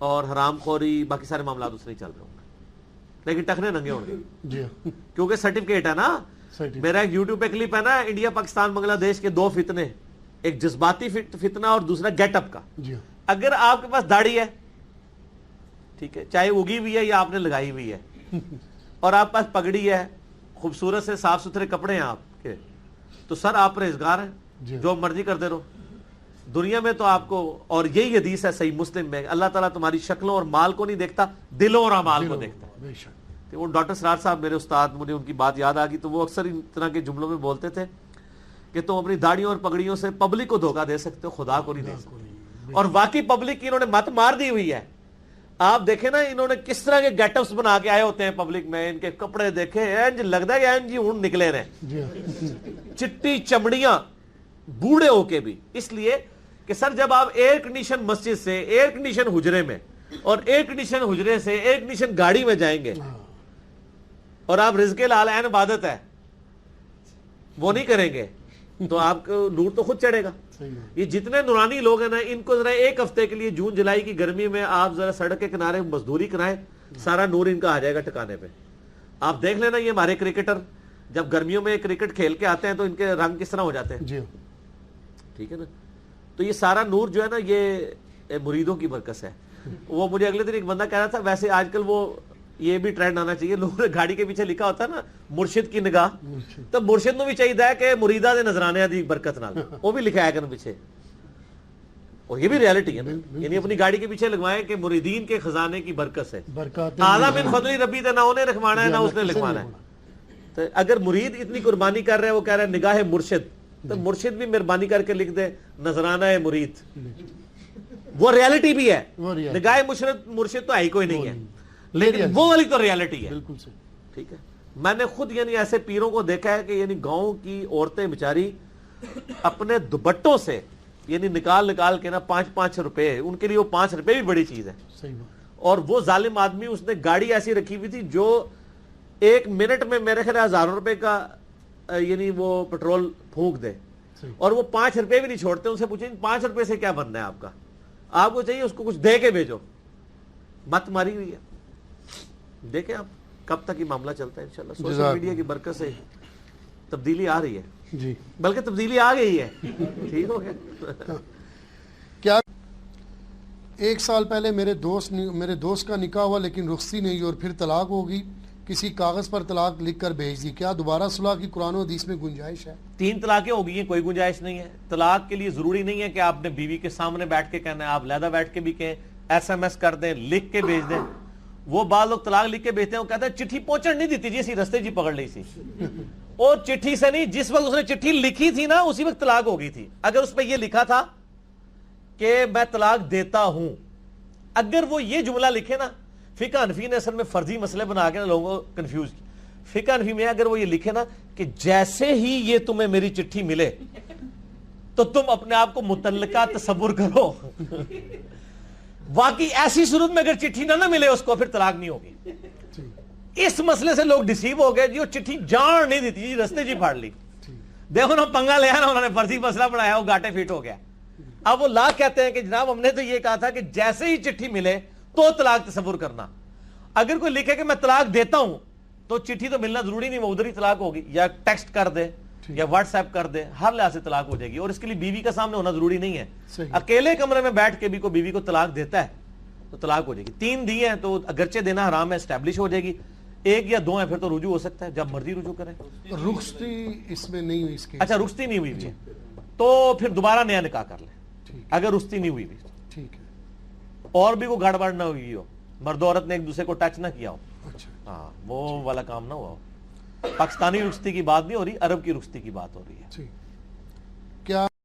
اور حرام خوری باقی سارے معاملات اس نہیں چل رہے ہوں گے, لیکن ٹخنے ننگے ہوں گے کیونکہ سرٹیفکیٹ ہے نا. میرا ایک یوٹیوب پہ کلپ ہے نا, انڈیا پاکستان بنگلہ دیش کے 2 فتنے, ایک جذباتی فتنہ اور دوسرا گیٹ اپ کا. اگر آپ کے پاس داڑھی ہے, ٹھیک ہے, چاہے اگی ہوئی ہے یا آپ نے لگائی ہوئی ہے, اور آپ پاس پگڑی ہے, خوبصورت سے صاف ستھرے کپڑے ہیں آپ کے, تو سر آپ پرہیزگار ہیں, جو مرضی کرتے رہو دنیا میں. تو آپ کو, اور یہی حدیث ہے صحیح مسلم میں, اللہ تعالیٰ تمہاری شکلوں اور مال کو نہیں دیکھتا, دلوں اور اعمال کو دیکھتا ہے. وہ ڈاکٹر سرار صاحب میرے استاد, مجھے ان کی بات یاد آ گئی, تو وہ اکثر ان طرح کے جملوں میں بولتے تھے کہ تم اپنی داڑیوں اور پگڑیوں سے پبلک کو دھوکہ دے سکتے ہو, خدا کو نہیں دے سکتے. اور واقعی پبلک کی انہوں نے مت مار دی ہوئی ہے. آپ دیکھیں نا انہوں نے کس طرح کے گیٹ اپس بنا کے آئے ہوتے ہیں پبلک میں, ان کے کپڑے دیکھیں اینج لگتا ہے اینج اونٹ نکلے رہے, چٹی چمڑیاں, بوڑھے ہو کے بھی. اس لیے کہ سر جب آپ ایئر کنڈیشن مسجد سے ایئر کنڈیشن حجرے میں اور ایئر کنڈیشن حجرے سے ایئر کنڈیشن گاڑی میں جائیں گے, اور آپ رزق لال عین عبادت ہے وہ نہیں کریں گے, تو آپ کو نور تو خود چڑھے گا. یہ جتنے نورانی لوگ ہیں نا, ان کو ذرا ایک ہفتے کے لیے جون جولائی کی گرمی میں آپ ذرا سڑک کے کنارے مزدوری کرائیں, سارا نور ان کا آ جائے گا ٹکانے پہ. آپ دیکھ لینا یہ ہمارے کرکٹر جب گرمیوں میں کرکٹ کھیل کے آتے ہیں تو ان کے رنگ کس طرح ہو جاتے ہیں, ٹھیک ہے نا. تو یہ سارا نور جو ہے نا یہ مریدوں کی برکت ہے. وہ مجھے اگلے دن ایک بندہ کہہ رہا تھا, ویسے آج کل وہ یہ بھی ٹرینڈ آنا چاہیے, لوگوں نے گاڑی کے پیچھے لکھا ہوتا ہے نا مرشد کی نگاہ, تو مرشد نو بھی چاہیے کہ مریدہ دے نظرانے دی برکت نال وہ بھی لکھا ہے کر پیچھے, اور یہ بھی ریالٹی ہے نا, یعنی اپنی گاڑی کے پیچھے لگوائیں کہ مریدین کے خزانے کی برکت سے, اعلیٰ من فضل ربی تے, نہ انہیں لکھوانا ہے نہ اس نے لکھوانا ہے. تو اگر مرید اتنی قربانی کر رہے ہیں, وہ کہہ رہے ہیں نگاہ مرشد, تو مرشد بھی مہربانی کر کے لکھ دے نظرانہ ہے مرید, وہ ریالٹی بھی ہے. نگاہ مرشد تو ہے ہی کوئی نہیں ہے, لیکن وہ والی تو ریالٹی ہے. ٹھیک ہے, میں نے خود یعنی ایسے پیروں کو دیکھا ہے کہ یعنی گاؤں کی عورتیں بیچاری اپنے دوپٹوں سے یعنی نکال کے نا 5-5 روپے, ان کے لیے وہ 5 روپے بھی بڑی چیز ہے. اور وہ ظالم آدمی, اس نے گاڑی ایسی رکھی ہوئی تھی جو 1 منٹ میں میرے خیال 1000 روپے کا یعنی وہ پیٹرول پھونک دے اور وہ 5 روپے بھی نہیں چھوڑتے, ان سے پوچھیں 5 روپے سے کیا بننا ہے آپ کا, آپ کو چاہیے اس کو کچھ دے کے بھیجو. مت ماری ہوئی ہے. دیکھیں آپ کب تک یہ معاملہ چلتا ہے. انشاءاللہ سوشل میڈیا کی برکت سے تبدیلی آ رہی ہے جی, بلکہ تبدیلی آ گئی ہے. ٹھیک ہو گیا. کیا 1 سال پہلے میرے دوست کا نکاح ہوا لیکن رخصتی نہیں اور پھر طلاق ہو گئی, کسی کاغذ پر طلاق لکھ کر بھیج دی, کیا دوبارہ صلح کی قرآن و حدیث میں گنجائش ہے؟ 3 طلاقیں ہو گئی ہیں, کوئی گنجائش نہیں ہے. طلاق کے لیے ضروری نہیں ہے کہ آپ نے بیوی کے سامنے بیٹھ کے کہنا ہے, آپ علیحدہ بیٹھ کے بھی کہیں, SMS کر دیں, لکھ کے بھیج دیں. وہ بعض لوگ طلاق لکھ کے بھیجتے ہیں, وہ کہتے ہیں چٹھی پہنچن نہیں دیتی جی, اسی رستے جی پکڑ لی سی. اور چٹھی سے نہیں, جس وقت اس نے چٹھی لکھی تھی نا اسی وقت طلاق ہو گئی تھی. اگر اس پہ یہ لکھا تھا کہ میں طلاق دیتا ہوں, اگر وہ یہ جملہ لکھے نا, فقہ حنفی نے اصل میں فرضی مسئلے بنا کے لوگوں کو کنفیوز کیا. فقہ حنفی میں اگر وہ یہ لکھے نا کہ جیسے ہی یہ تمہیں میری چٹھی ملے تو تم اپنے آپ کو متعلقہ تصور کرو, واقعی ایسی صورت میں اگر چٹھی نہ ملے اس کو, پھر طلاق نہیں ہوگی. اس مسئلے سے لوگ ڈسیو ہو گئے جی, وہ چٹھی جان نہیں دیتی جی, رستے جی پھاڑ لی. دیکھو نا پنگا لیا نا, انہوں نے فرضی مسئلہ بنایا, وہ گاٹے فیٹ ہو گیا. اب وہ لا کہتے ہیں کہ جناب ہم نے تو یہ کہا تھا کہ جیسے ہی چٹھی ملے تو طلاق تصور کرنا. اگر کوئی لکھے کہ میں طلاق دیتا ہوں تو چٹھی تو ملنا ضروری نہیں, وہ ادھر ہی طلاق ہوگی, یا ٹیکسٹ کر دے یا واٹس ایپ کر دے, ہر لحاظ سے طلاق ہو جائے گی. اور اس کے لیے بیوی کا سامنے ہونا ضروری نہیں ہے. اکیلے کمرے میں بیٹھ کے بھی کوئی بیوی کو طلاق دیتا ہے تو طلاق ہو جائے گی. 3 دیے ہیں تو اگرچہ دینا حرام ہے, اسٹیبلش ہو جائے گی. 1 یا 2 ہیں پھر تو رجوع ہو سکتا ہے, جب مرضی رجوع کریں. رخصتی اس میں نہیں ہوئی, اس کے اچھا رخصتی نہیں ہوئی تو پھر دوبارہ نیا نکاح کر لیں اگر رخصتی نہیں ہوئی. ٹھیک ہے. اور بھی کوئی گڑبڑ نہ ہوئی ہو, مرد و عورت نے ایک دوسرے کو ٹچ نہ کیا ہو, ہاں وہ والا کام نہ ہوا ہو. پاکستانی رخصتی کی بات نہیں ہو رہی, عرب کی رخصتی کی بات ہو رہی ہے.